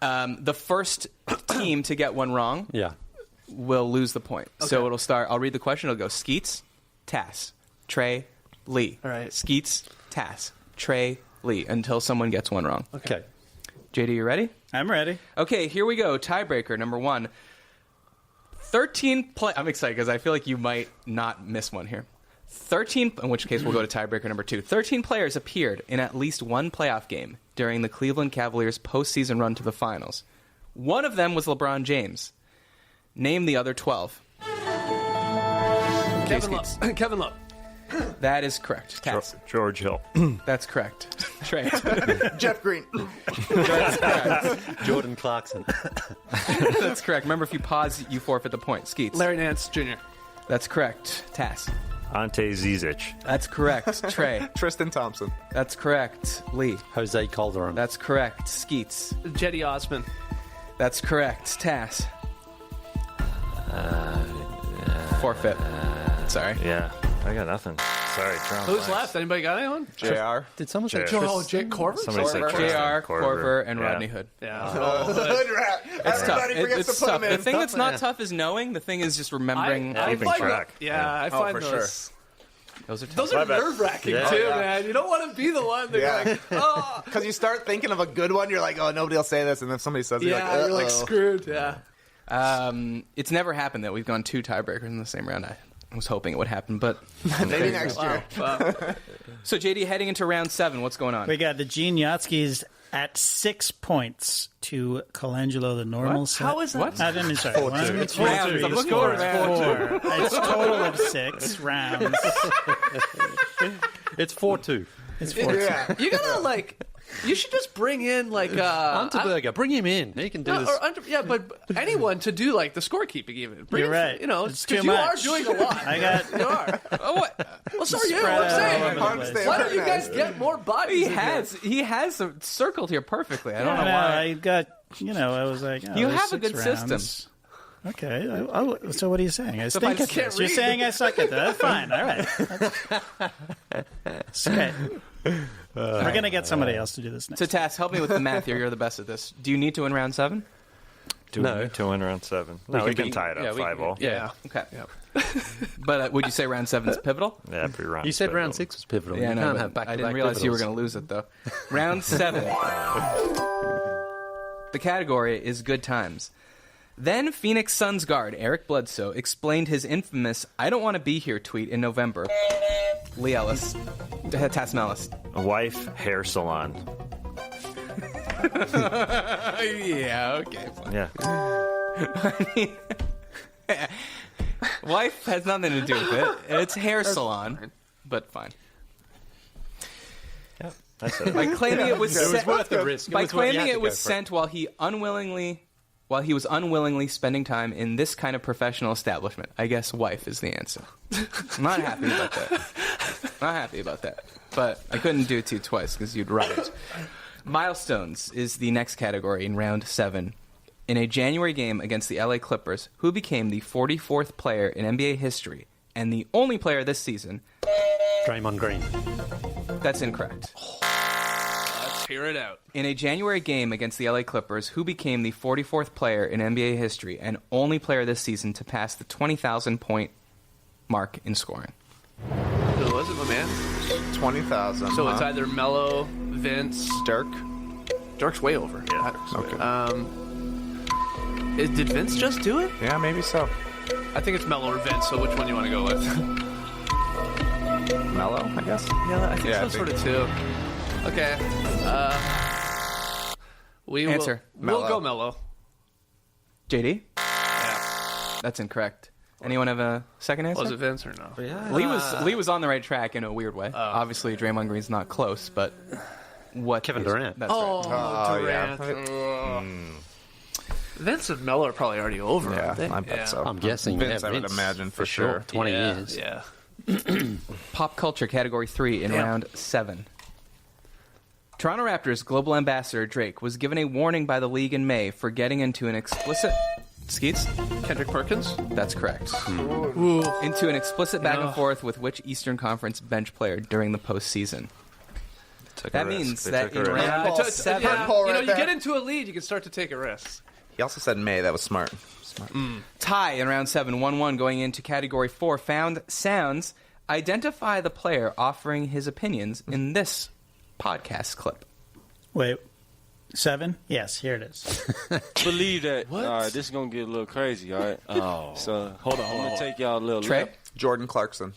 The first team to get one wrong will lose the point. Okay. So it'll start, I'll read the question. It'll go Skeets, Tass, Trey, Lee. All right. Skeets, Tass, Trey, Lee, until someone gets one wrong. Okay. JD, you ready? I'm ready. Okay, here we go. Tiebreaker number 1. 13 I'm excited because I feel like you might not miss one here. 13, in which case we'll go to tiebreaker number 2. 13 players appeared in at least one playoff game during the Cleveland Cavaliers' postseason run to the finals. One of them was LeBron James. Name the other 12. Kevin Love. That is correct. George Hill. That's correct. Trey. Jeff Green. That's correct. Jordan Clarkson. That's correct. Remember, if you pause, you forfeit the point. Skeets. Larry Nance Jr. That's correct. Tass. Ante Zizic. That's correct. Trey. Tristan Thompson. That's correct. Lee. Jose Calderon. That's correct. Skeets. Jetty Osman. That's correct. Tass. Forfeit. Sorry. Yeah, I got nothing. Sorry, Trump. Who's left? Anybody got anyone? JR. Did someone say Jake Corver? Somebody said JR, Corver, and Rodney Hood. Yeah. Hood rat. It's tough. Everybody forgets It's to put tough. him in. The thing that's not tough is knowing. The thing is just remembering. Keeping track. I find for those. Those are tough. Those are nerve-wracking too, man. You don't want to be the one that's like, oh. Because you start thinking of a good one, you're like, oh, nobody will say this, and then somebody says it, you're like, you're like screwed. Yeah. It's never happened that we've gone 2 tiebreakers in the same round. I was hoping it would happen, but maybe next year. Wow. So, JD, heading into round 7, what's going on? We got the Gene Yatskis at 6 points to Colangelo, the normal set. How is that? What? I mean, sorry. 4-2. It's Rounds. 4-3. I'm The looking score for is 4. It's a total of 6 rounds. It's 4-2. It's 4-2. Yeah. You gotta you should just bring in Unterberger. Bring him in. He can do this. But anyone to do the scorekeeping even. You're right. It's too because you are much. doing a lot. You are. Oh, what? Well, so are you. Spread I'm saying. all over the place. Why don't you guys get more bodies? He has circled here perfectly. I don't know No, why. I got, I was like, oh, You there's have a 6 good rounds. system. Okay. So what are you saying? I So if I stink at can't this. You're read. saying I suck at that? Fine. All right. Okay. We're going to get somebody else to do this next. So, Tass, help me with the math here. You're the best at this. Do you need to win round 7? Do we need to win round 7? No, we can tie it up 5-0. Yeah. Okay. But would you say round 7 is pivotal? Yeah, every round. You said round 6 was pivotal. Yeah, you no, can't but have back-to-back I didn't realize you were going to lose it, though. Round 7. The category is good times. Then Phoenix Suns guard Eric Bledsoe explained his infamous "I don't want to be here" tweet in November. Lee Ellis. Tass Mellis. Wife, hair salon. Yeah, okay. Fine. Yeah. I mean, wife has nothing to do with it. It's hair salon, but fine. I said it. By claiming it was It was sent, worth the risk. by It was worth- you claiming had it to was go for sent while he was unwillingly spending time in this kind of professional establishment. I guess wife is the answer. I'm not happy about that. Not happy about that. But I couldn't do it to you twice because you'd riot. Milestones is the next category in round 7. In a January game against the LA Clippers, who became the 44th player in NBA history and the only player this season? Draymond Green. That's incorrect. Let's hear it out. In a January game against the LA Clippers, who became the 44th player in NBA history and only player this season to pass the 20,000 point mark in scoring? Who was it, my man? 20,000. So it's either Melo, Vince, Dirk. Dirk's way over. Yeah. Okay. Did Vince just do it? Yeah, maybe so. I think it's Melo or Vince. So which one do you want to go with? Mello, I guess. Yeah, I think so, sort of too. Okay. Answer. We'll go Melo. JD? Yeah. That's incorrect. Anyone have a second answer? Was it Vince or no? Yeah. Lee was on the right track in a weird way. Obviously, Draymond Green's not close, but what? Kevin Durant. That's right. Durant. Yeah. Vince and Melo are probably already over. Yeah, aren't they? I bet so. I'm guessing. Vince, yeah, I would imagine, for sure. 20 years. Yeah. Pop culture category 3 in round 7. Toronto Raptors global ambassador Drake was given a warning by the league in May for getting into an explicit... Skeets? Kendrick Perkins? That's correct. Ooh. Into an explicit back and forth with which Eastern Conference bench player during the postseason? That means that in round 7... you get into a lead, you can start to take a risk. He also said May. That was smart. Tie in round 7, 1-1 going into category 4. Found sounds. Identify the player offering his opinions in this podcast clip. Wait, 7? Yes, here it is. Believe that. What? All right, this is going to get a little crazy, all right? Oh. So, hold on. I'm going to take y'all a little Trey? lap. Jordan Clarkson.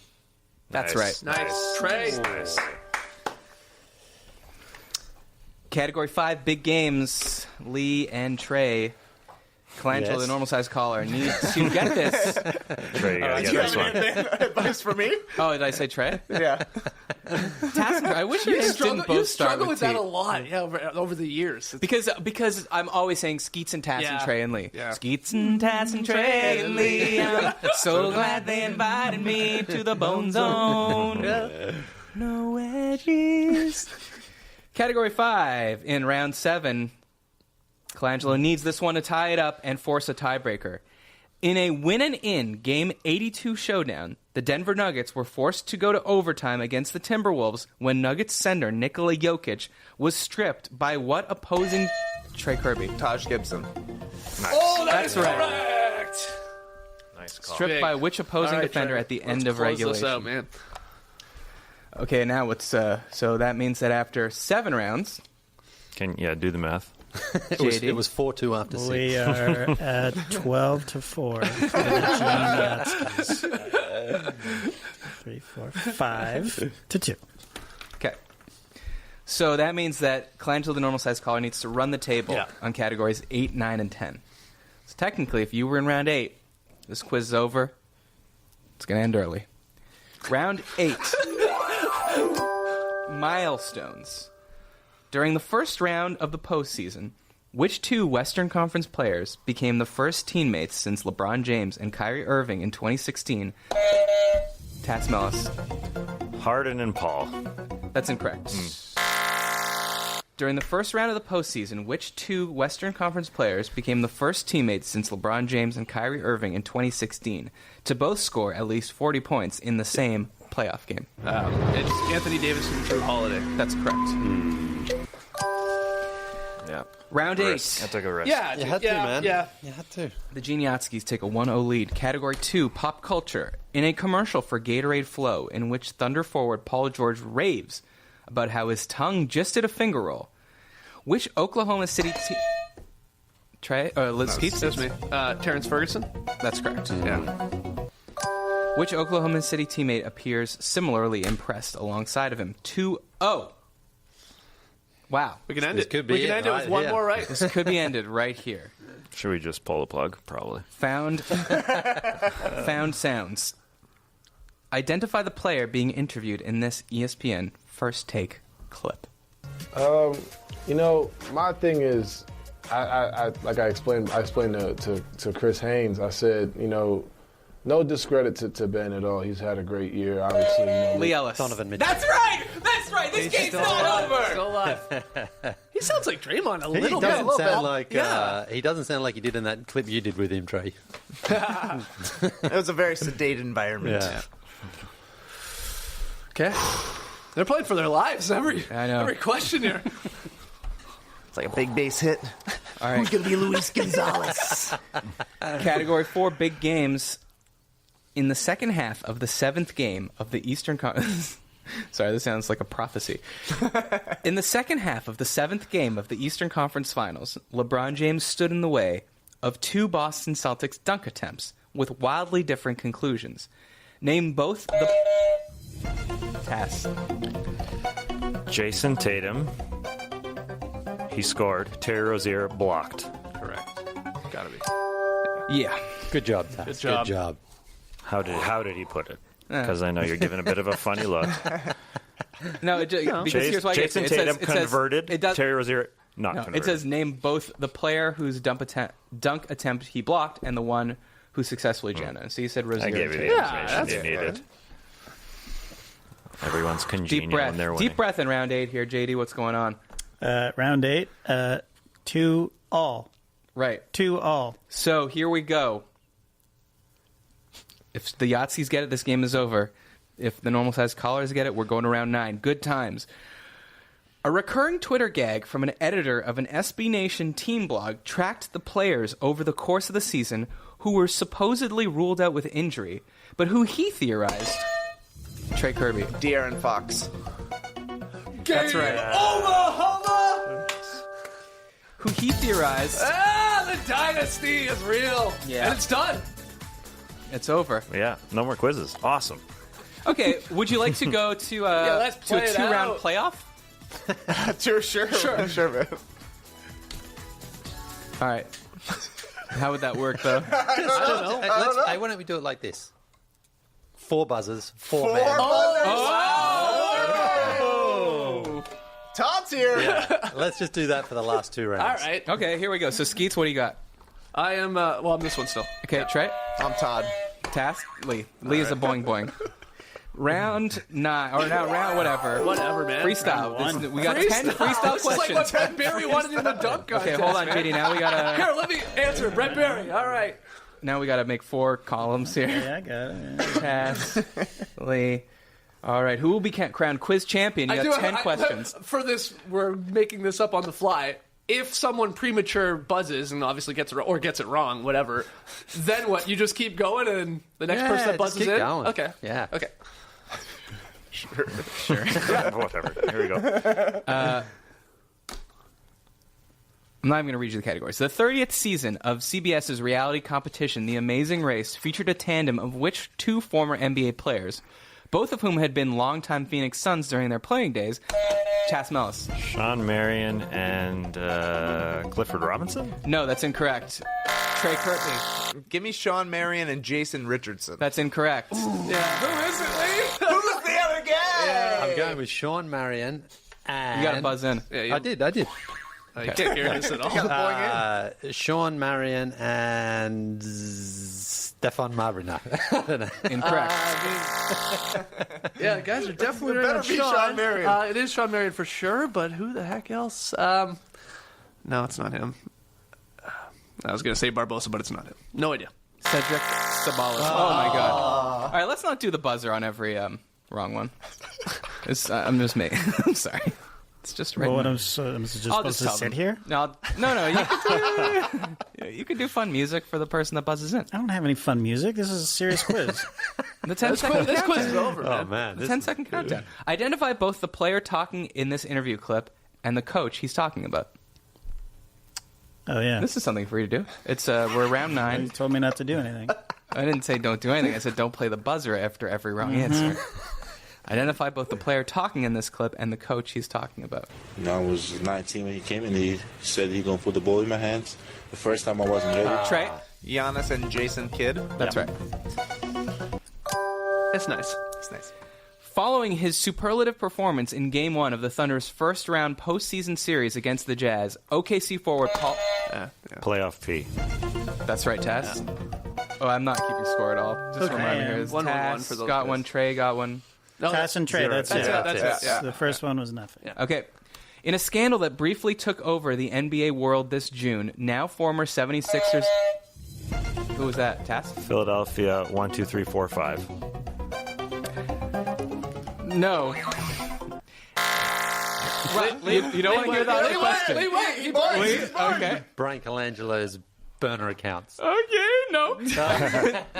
That's right. Nice. Trey. Nice. Category 5, big games. Lee and Trey. Colangelo, Yes. the normal-sized caller, needs to get this. Trey, you gotta get this one. Advice for me? Oh, did I say Trey? Yeah. Tasker, I wish your names didn't both start struggle with T. that a lot, yeah, over the years. Because I'm always saying Skeets and Tass and Trey and Lee. Yeah. Skeets and Tass and Trey and Lee. I'm so glad they invited me to the Bone Zone. No edges. Category 5 in round 7. Colangelo needs this one to tie it up and force a tiebreaker. In a win-and-in Game 82 showdown, the Denver Nuggets were forced to go to overtime against the Timberwolves when Nuggets center Nikola Jokic was stripped by what opposing... Trey Kirby. Taj Gibson. Nice. Oh, That's right. correct. Nice call. Stripped by which opposing All right, defender Trey. at the Let's end of close regulation? This out, man. Okay, now what's... so that means that after 7 rounds... Do the math. It was 4-2 after 6. We are at 12-4 for the Geniatskis. 3, 4, 5-2. Okay. So that means that Colangelo, the normal-sized caller, needs to run the table on categories 8, 9, and 10. So technically, if you were in round 8, this quiz is over. It's going to end early. Round 8. Milestones. During the first round of the postseason, which 2 Western Conference players became the first teammates since LeBron James and Kyrie Irving in 2016? Tats Mellis. Harden and Paul. That's incorrect. During the first round of the postseason, which 2 Western Conference players became the first teammates since LeBron James and Kyrie Irving in 2016 to both score at least 40 points in the same playoff game? It's Anthony Davis and Drew Holiday. That's correct. Yeah. Round 8. I took a risk. Yeah, You had to, man. Yeah. You had to. The Geniatskis take a 1-0 lead. Category 2, pop culture. In a commercial for Gatorade Flow, in which Thunder forward Paul George raves about how his tongue just did a finger roll, which Oklahoma City team... Trey? Liz Keats? That's me. Terrence Ferguson? That's correct. Yeah. Which Oklahoma City teammate appears similarly impressed alongside of him? 2-0. Wow. We can end This it. could be We can it end it right with one here. more right. This could be ended right here. Should we just pull the plug? Probably. Found sounds. Identify the player being interviewed in this ESPN First Take clip. You know, my thing is, I explained to Chris Haynes. I said, you know, no discredit to Ben at all. He's had a great year, obviously. You know, Lee Ellis. Donovan Mitchell. That's right. That's right. This game's not over. Still alive. He sounds like Draymond a He little bit. doesn't sound like Yeah. he doesn't sound like he did in that clip you did with him, Trey. It was a very sedate environment. Yeah. Okay. They're playing for their lives. Every question here. It's like a big base hit. All right. Who's going to be Luis Gonzalez? Category 4, big games. In the second half of the 7th game of the Eastern Conference... Sorry, this sounds like a prophecy. In the second half of the 7th game of the Eastern Conference Finals, LeBron James stood in the way of 2 Boston Celtics dunk attempts with wildly different conclusions. Name both the... Test. Jason Tatum. He scored. Terry Rozier blocked. Correct. Gotta be. Yeah. Good job, Taz. Good job. How did he put it? Because I know you're giving a bit of a funny look. No, because here's why Jason Tatum converted. Terry Rozier not converted. It says name both the player whose dunk attempt he blocked and the one who successfully jammed it. So you said Rozier. I gave you the information you needed. Everyone's congenial when they're winning. Deep breath in round 8 here, JD. What's going on? Round 8, 2-all. Right. 2-all. So here we go. If the Yahtzees get it, this game is over. If the normal-sized callers get it, we're going to round 9. Good times. A recurring Twitter gag from an editor of an SB Nation team blog tracked the players over the course of the season who were supposedly ruled out with injury, but who he theorized... Trey Kirby. De'Aaron Fox. That's right. Oklahoma! Who he theorized... The dynasty is real. Yeah. And it's done. It's over. Yeah, no more quizzes. Awesome. Okay, would you like to go to let's to play a it 2-round out. playoff? Sure, man. All right. How would that work, though? I don't know. Why don't we do it like this? 4 buzzers, 4 men. Oh! Todd's here. Yeah. Let's just do that for the last 2 rounds. All right. Okay, here we go. So, Skeets, what do you got? I am, I'm this one still. Okay, Trey? I'm Todd. Task? Lee. Lee is a boing boing. Round 9, or now round whatever. Whatever, man. Freestyle. We got 10 freestyle This questions. is like what Brett Barry wanted in the dunk contest. Okay, hold on, man. JD. Now we gotta. Here, let me answer. Brett Barry. All right. Now we gotta make 4 columns here. Yeah, I got it. Task, Lee. All right, who will be crowned quiz champion? You got 10 questions. For this, we're making this up on the fly. If someone premature buzzes and obviously gets it wrong, whatever, then what? You just keep going, and the next person that buzzes keep in. going. Okay. Yeah. Okay. Sure. Whatever. Here we go. I'm not even going to read you the categories. The 30th season of CBS's reality competition, The Amazing Race, featured a tandem of which 2 former NBA players, both of whom had been longtime Phoenix Suns during their playing days. Chas Mellis. Sean Marion and Clifford Robinson? No, that's incorrect. Trey Kirby. Give me Sean Marion and Jason Richardson. That's incorrect. Yeah. Who is it, Lee? Who's the other guy? I'm going with Sean Marion. And You got to buzz in. Yeah, I did. You can't hear this at all. Sean Marion and Stefan Marbury. No. I don't know. Incorrect. Yeah, the guys are definitely right on Sean Marion. It is Sean Marion for sure, but who the heck else? No, it's not him. I was going to say Barbosa, but it's not him. No idea. Cedric Sabalas. Oh, my God. All right, let's not do the buzzer on every wrong one. I'm just me. I'm sorry. It's just right. Well, what I'm just supposed to sit here? No. You could do fun music for the person that buzzes in. I don't have any fun music. This is a serious quiz. The 10-second This quiz countdown. is over, man. Oh, man. The 10-second countdown. Identify both the player talking in this interview clip and the coach he's talking about. Oh, yeah. This is something for you to do. It's we're round 9. You told me not to do anything. I didn't say don't do anything. I said don't play the buzzer after every wrong answer. Identify both the player talking in this clip and the coach he's talking about. You know, I was 19 when he came and he said he gonna put the ball in my hands. The first time I wasn't ready. Trey? Giannis and Jason Kidd. That's right. It's nice. It's nice. Following his superlative performance in Game 1 of the Thunder's first-round postseason series against the Jazz, OKC forward Paul... Playoff P. That's right, Tess. Oh, I'm not keeping score at all. Just remind me here. 1-1 for those got guys. one, Trey got one. No, Tass and Trey, that's it. That's it. Yeah. The first one was nothing. Yeah. Okay. In a scandal that briefly took over the NBA world this June, now former 76ers... Who was that, Tass? Philadelphia 1, 2, 3, 4, 5. No. You don't want to hear the other question. Wait. Okay. Brian Colangelo's burner accounts. Okay, no.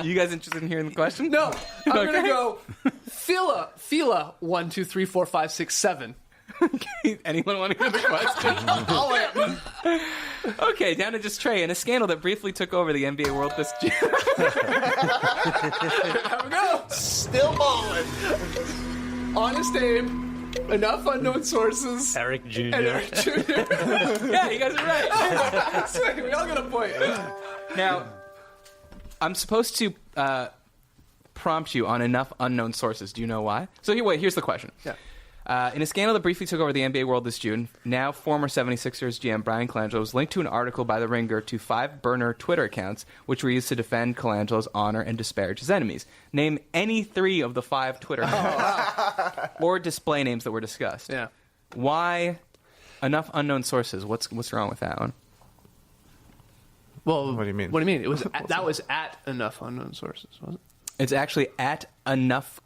You guys interested in hearing the question? No. I'm going to go Fila 1, 2, 3, 4, 5, 6, 7. Okay. Anyone want to hear the question? Okay, down to just Trey. In a scandal that briefly took over the NBA world this June. Here we go. Still balling. Honest Abe. Enough unknown sources. Eric Jr. And Eric Jr. Yeah, you guys are right. Sweet, we all get a point. Now, I'm supposed to prompt you on enough unknown sources. Do you know why? So here's the question. Yeah. In a scandal that briefly took over the NBA world this June, now former 76ers GM Brian Colangelo was linked to an article by The Ringer to 5 burner Twitter accounts, which were used to defend Colangelo's honor and disparage his enemies. Name any 3 of the 5 Twitter accounts or display names that were discussed. Yeah. Why enough unknown sources? What's wrong with that one? Well, What do you mean? What do you mean? It was that was at enough unknown sources, wasn't it? It's actually at enough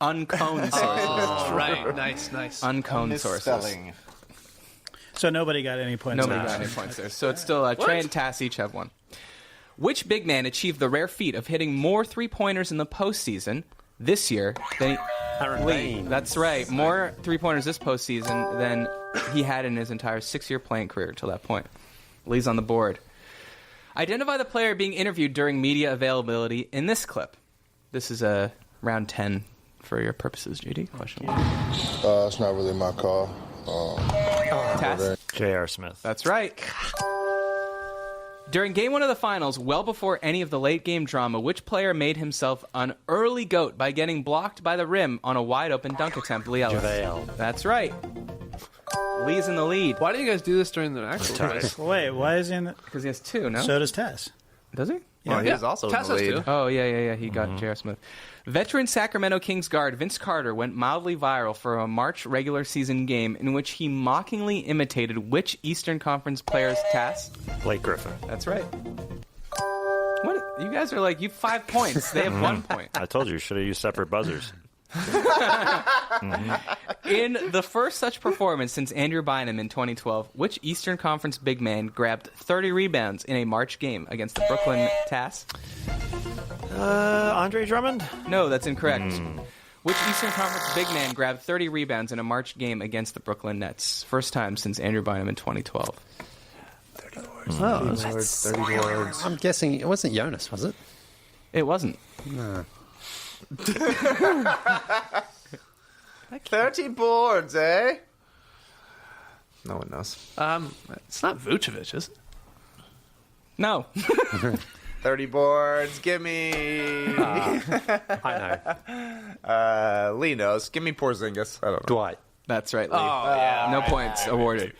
unconed sources. Right. Nice. Unconed sources. So nobody got any points. Nobody got any points there. So it's still Trey and Tass each have one. Which big man achieved the rare feat of hitting more three-pointers in the postseason this year than Lee? That's right. More three-pointers this postseason than he had in his entire 6-year playing career until that point. Lee's on the board. Identify the player being interviewed during media availability in this clip. This is a round 10 for your purposes, JD. Question 1. It's not really my call. Tass? J.R. Smith. That's right. During Game 1 of the Finals, well before any of the late-game drama, which player made himself an early GOAT by getting blocked by the rim on a wide-open dunk attempt? Lee Ellis. JaVale. That's right. Lee's in the lead. Why do you guys do this during the actual race? Wait, why is he in the... Because he has 2, no? So does Tess. Does he? Well, he was also Tess in the has lead. to. Oh, yeah. He got J.R. Smith. Veteran Sacramento Kings guard Vince Carter went mildly viral for a March regular season game in which he mockingly imitated which Eastern Conference player's Tass? Blake Griffin. That's right. What? You guys are like, you 5 points. They have 1 point. I told you, should have used separate buzzers. In the first such performance since Andrew Bynum in 2012, which Eastern Conference big man grabbed 30 rebounds in a March game against the Brooklyn Tass? Andre Drummond? No, that's incorrect. Which Eastern Conference big man grabbed 30 rebounds in a March game against the Brooklyn Nets? First time since Andrew Bynum in 2012. 30 boards. I'm guessing it wasn't Jonas, was it? It wasn't. No. 30 boards, eh? No one knows. It's not Vucevic, is it? No. 30 boards, gimme. I know. Lee knows. Give me Porzingis. I don't know. Dwight. That's right, Lee. yeah. No points awarded.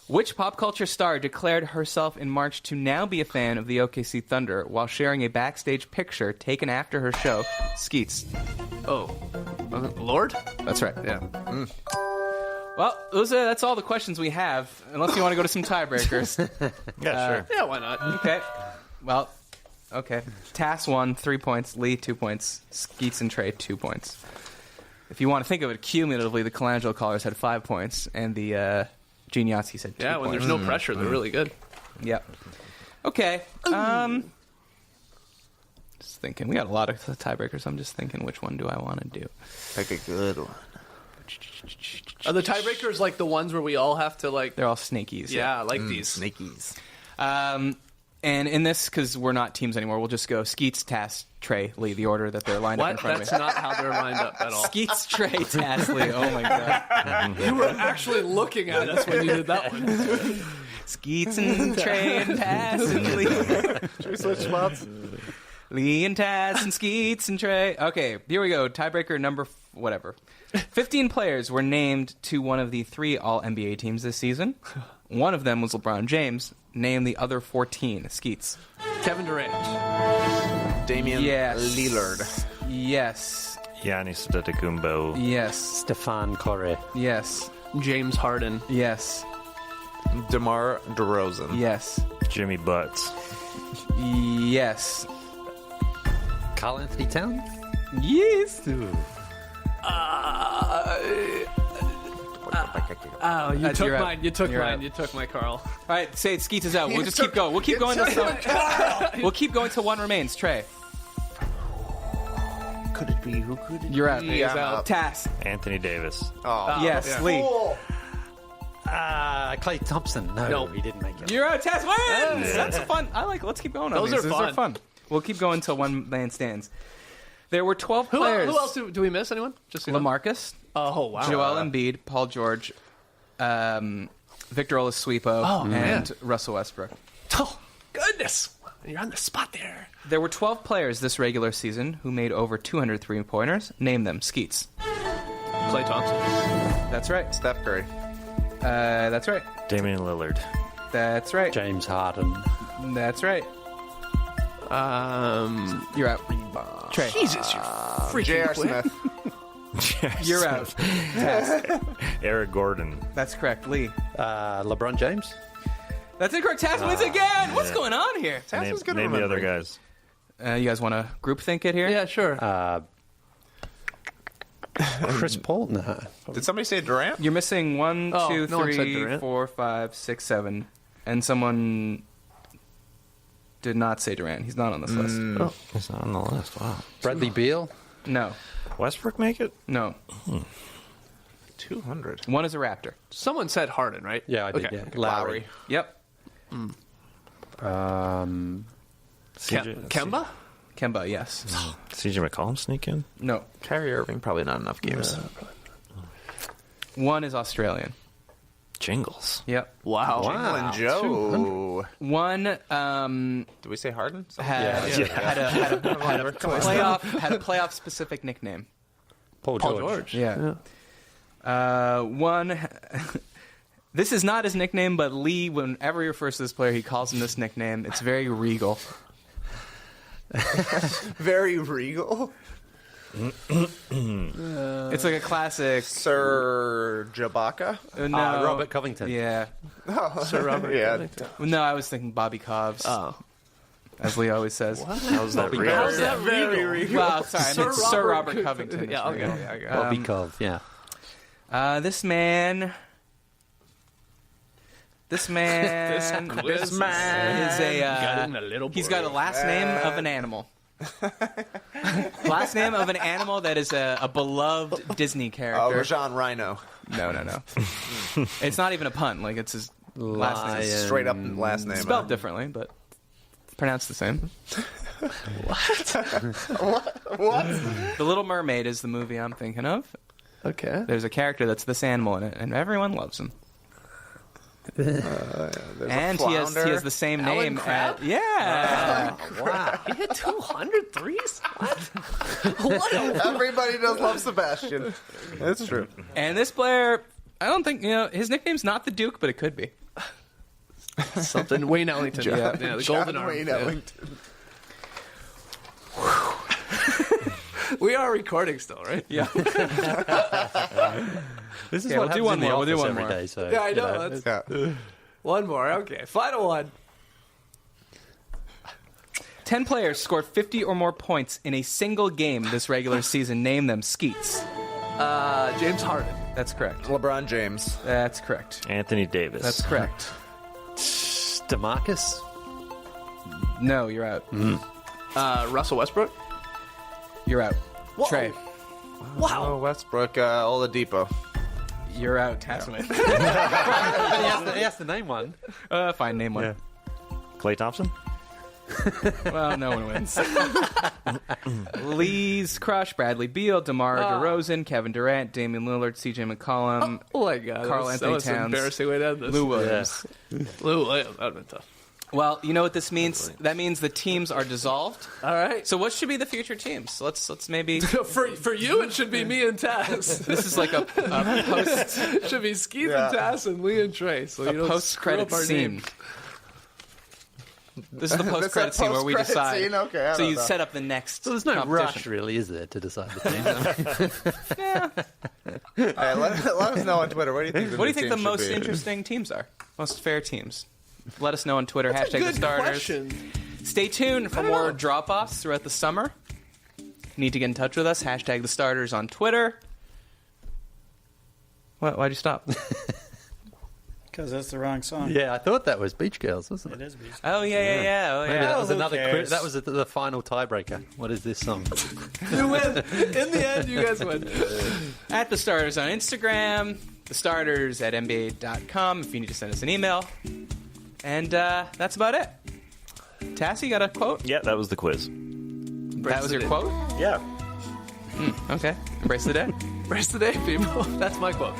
Which pop culture star declared herself in March to now be a fan of the OKC Thunder while sharing a backstage picture taken after her show, Skeets? Oh. Lord? That's right. Yeah. Well, that's all the questions we have, unless you want to go to some tiebreakers. Yeah, sure. Yeah, why not? Okay. Well, okay. Tass 1, 3 points. Lee, 2 points. Skeets and Trey, 2 points. If you want to think of it cumulatively, the Colangelo callers had 5 points, and the Geniazzi said 2 points. Yeah, when there's no pressure, they're really good. Yep. Okay. Just thinking. We got a lot of tiebreakers. I'm just thinking, which one do I want to do? Pick a good one. Are the tiebreakers like the ones where we all have to like? They're all snakies. Yeah, I like these. Snakies. And in this, because we're not teams anymore, we'll just go Skeets, Tass, Trey, Lee, the order that they're lined up in What? front That's of me. not how they're lined up at all. Skeets, Trey, Tass, Lee. Oh my god. You were actually looking at us when you did that one. Skeets and Trey and Tass and Lee. Should we switch spots? Lee and Taz and Skeets and Trey. Okay, here we go. Tiebreaker number whatever. 15 players were named to one of the 3 All-NBA teams this season. One of them was LeBron James. Name the other 14. Skeets. Kevin Durant. Damian Lillard. Yes. Giannis Antetokounmpo. Yes. Stefan Curry. Yes. James Harden. Yes. DeMar DeRozan. Yes. Jimmy Butts. Yes. Karl Anthony Towns. Yes. Oh, you That's took your mine. You took You're mine. out. You took my Carl. All right, say it. Skeets is out. We'll You just took- keep going. We'll keep you going. took Till my Carl. we'll keep going till one remains. Trey. Could it be? Who could it You're out. be? I'm out. Tass. Anthony Davis. Oh, Yes. yeah. Lee. Clay Thompson. No, Nope. he didn't make it. You're out. Tass wins. That's fun. I like. Let's keep going. On Those these. are These fun. We'll keep going till one man stands. There were 12 Who players. else do we miss? Anyone? Just so you know. LaMarcus, Oh wow. Joel Embiid, Paul George, Victor Oladipo, Oh, and man. Russell Westbrook. Oh goodness. You're on the spot there. There were 12 players this regular season who made over 200 3-pointers. Name them. Skeets. Klay Thompson. That's right. Steph Curry. That's right. Damian Lillard. That's right. James Harden. That's right. You're out. Trey. Jesus, you're freaking J.R. quick. Smith. You're out. Tass. Eric Gordon. That's correct. Lee. LeBron James. That's incorrect. Tass wins again. What's going on here? Name, was good name the other remembering. guys. You guys want to group think it here? Yeah, sure. Chris Paul. No. Did somebody say Durant? You're missing 1, Oh, 2, no one said 3, Durant. 4, 5, 6, 7. And someone did not say Durant. He's not on this list. Oh. He's not on the list. Wow. Bradley Beal. No. Westbrook make it? No. 200. One is a Raptor. Someone said Harden, right? Yeah, I did. Okay. Yeah. Lowry. Yep. Kemba? Kemba, yes. CJ McCollum sneak in? No. Kyrie Irving, probably not enough games. One is Australian. Jingles. Yep. Wow. Jingling Joe. One Did we say Harden? had a playoff specific nickname. Paul George. Yeah. One. This is not his nickname, but Lee, whenever he refers to this player, he calls him this nickname. It's very regal. Very regal. It's like a classic. Sir Jabaka? No. Robert Covington. Yeah. Sir Robert. Yeah. No, I was thinking Bobby Cobbs. Oh. As Lee always says. How's that real? How's that Very regal? regal. Well, sorry, I meant Sir Robert Covington. Yeah, okay. Yeah. Bobby Cove. Yeah. This man. This man This is a. got in a little He's got a last name of an animal. Last name of an animal that is a beloved Disney character. Rajon Rhino. No. It's not even a pun. Like it's his last name. It's straight up last name. Spelled differently, but pronounced the same. What? The Little Mermaid is the movie I'm thinking of. Okay. There's a character that's this animal in it, and everyone loves him. And he has the same Alan name. Crabb? Yeah. Wow. He hit 200 threes? What? Everybody does love Sebastian. That's true. And this player, I don't think, his nickname's not the Duke, but it could be. Something. Wayne Ellington. Yeah, the Golden Arm. Wayne Yeah. Ellington. We are recording still, right? Yeah. This is Okay, what we'll do happens one in the more, we'll do office one every more. day, so, Yeah, I you know. That's one more. Okay, final one. 10 players scored 50 or more points in a single game this regular season. Name them. Skeets. James Harden. That's correct. LeBron James. That's correct. Anthony Davis. That's correct. DeMarcus. No, you're out. Russell Westbrook. You're out. Whoa. Trey. Wow. Westbrook, Oladipo. You're out. Tasman. he has to name one. Fine, name one. Klay Thompson? Well, no one wins. Lee's crush: Bradley Beal, DeMar DeRozan, Kevin Durant, Damian Lillard, CJ McCollum, Oh my God. Carl that Anthony was an Towns, embarrassing way to end this. Lou Williams. Lou Williams. That would have been tough. Well, you know what this means? That means the teams are dissolved. All right. So what should be the future teams? Let's maybe for you it should be me and Taz. This is like a post. It should be Skeeth and Taz and Lee and Trey. So you don't post-credit screw up our scene. names. This is the post-credit scene where we post-credit decide. scene? Okay, I so don't you know. set up the next. So there's no competition. rush, really, is there, to decide the team? All right, let us know on Twitter. What do you think? What do you think the most interesting teams are? Most fair teams? Let us know on Twitter. That's a Hashtag good the starters. question. Stay tuned for more drop-offs throughout the summer. Need to get in touch with us. Hashtag the starters on Twitter. What? Why'd you stop? Because that's the wrong song. Yeah, I thought that was Beach Girls, wasn't it? It is Beach Girls. Oh yeah. Oh Maybe yeah. that was who another cares? that was the final tiebreaker. What is this song? You win. In the end, you guys win. At the starters on Instagram. The starters at NBA.com if you need to send us an email. And that's about it. Tassie, you got a quote? Yeah, that was the quiz. That was your quote? Yeah. Okay. Embrace the day. Embrace the day, people. That's my quote.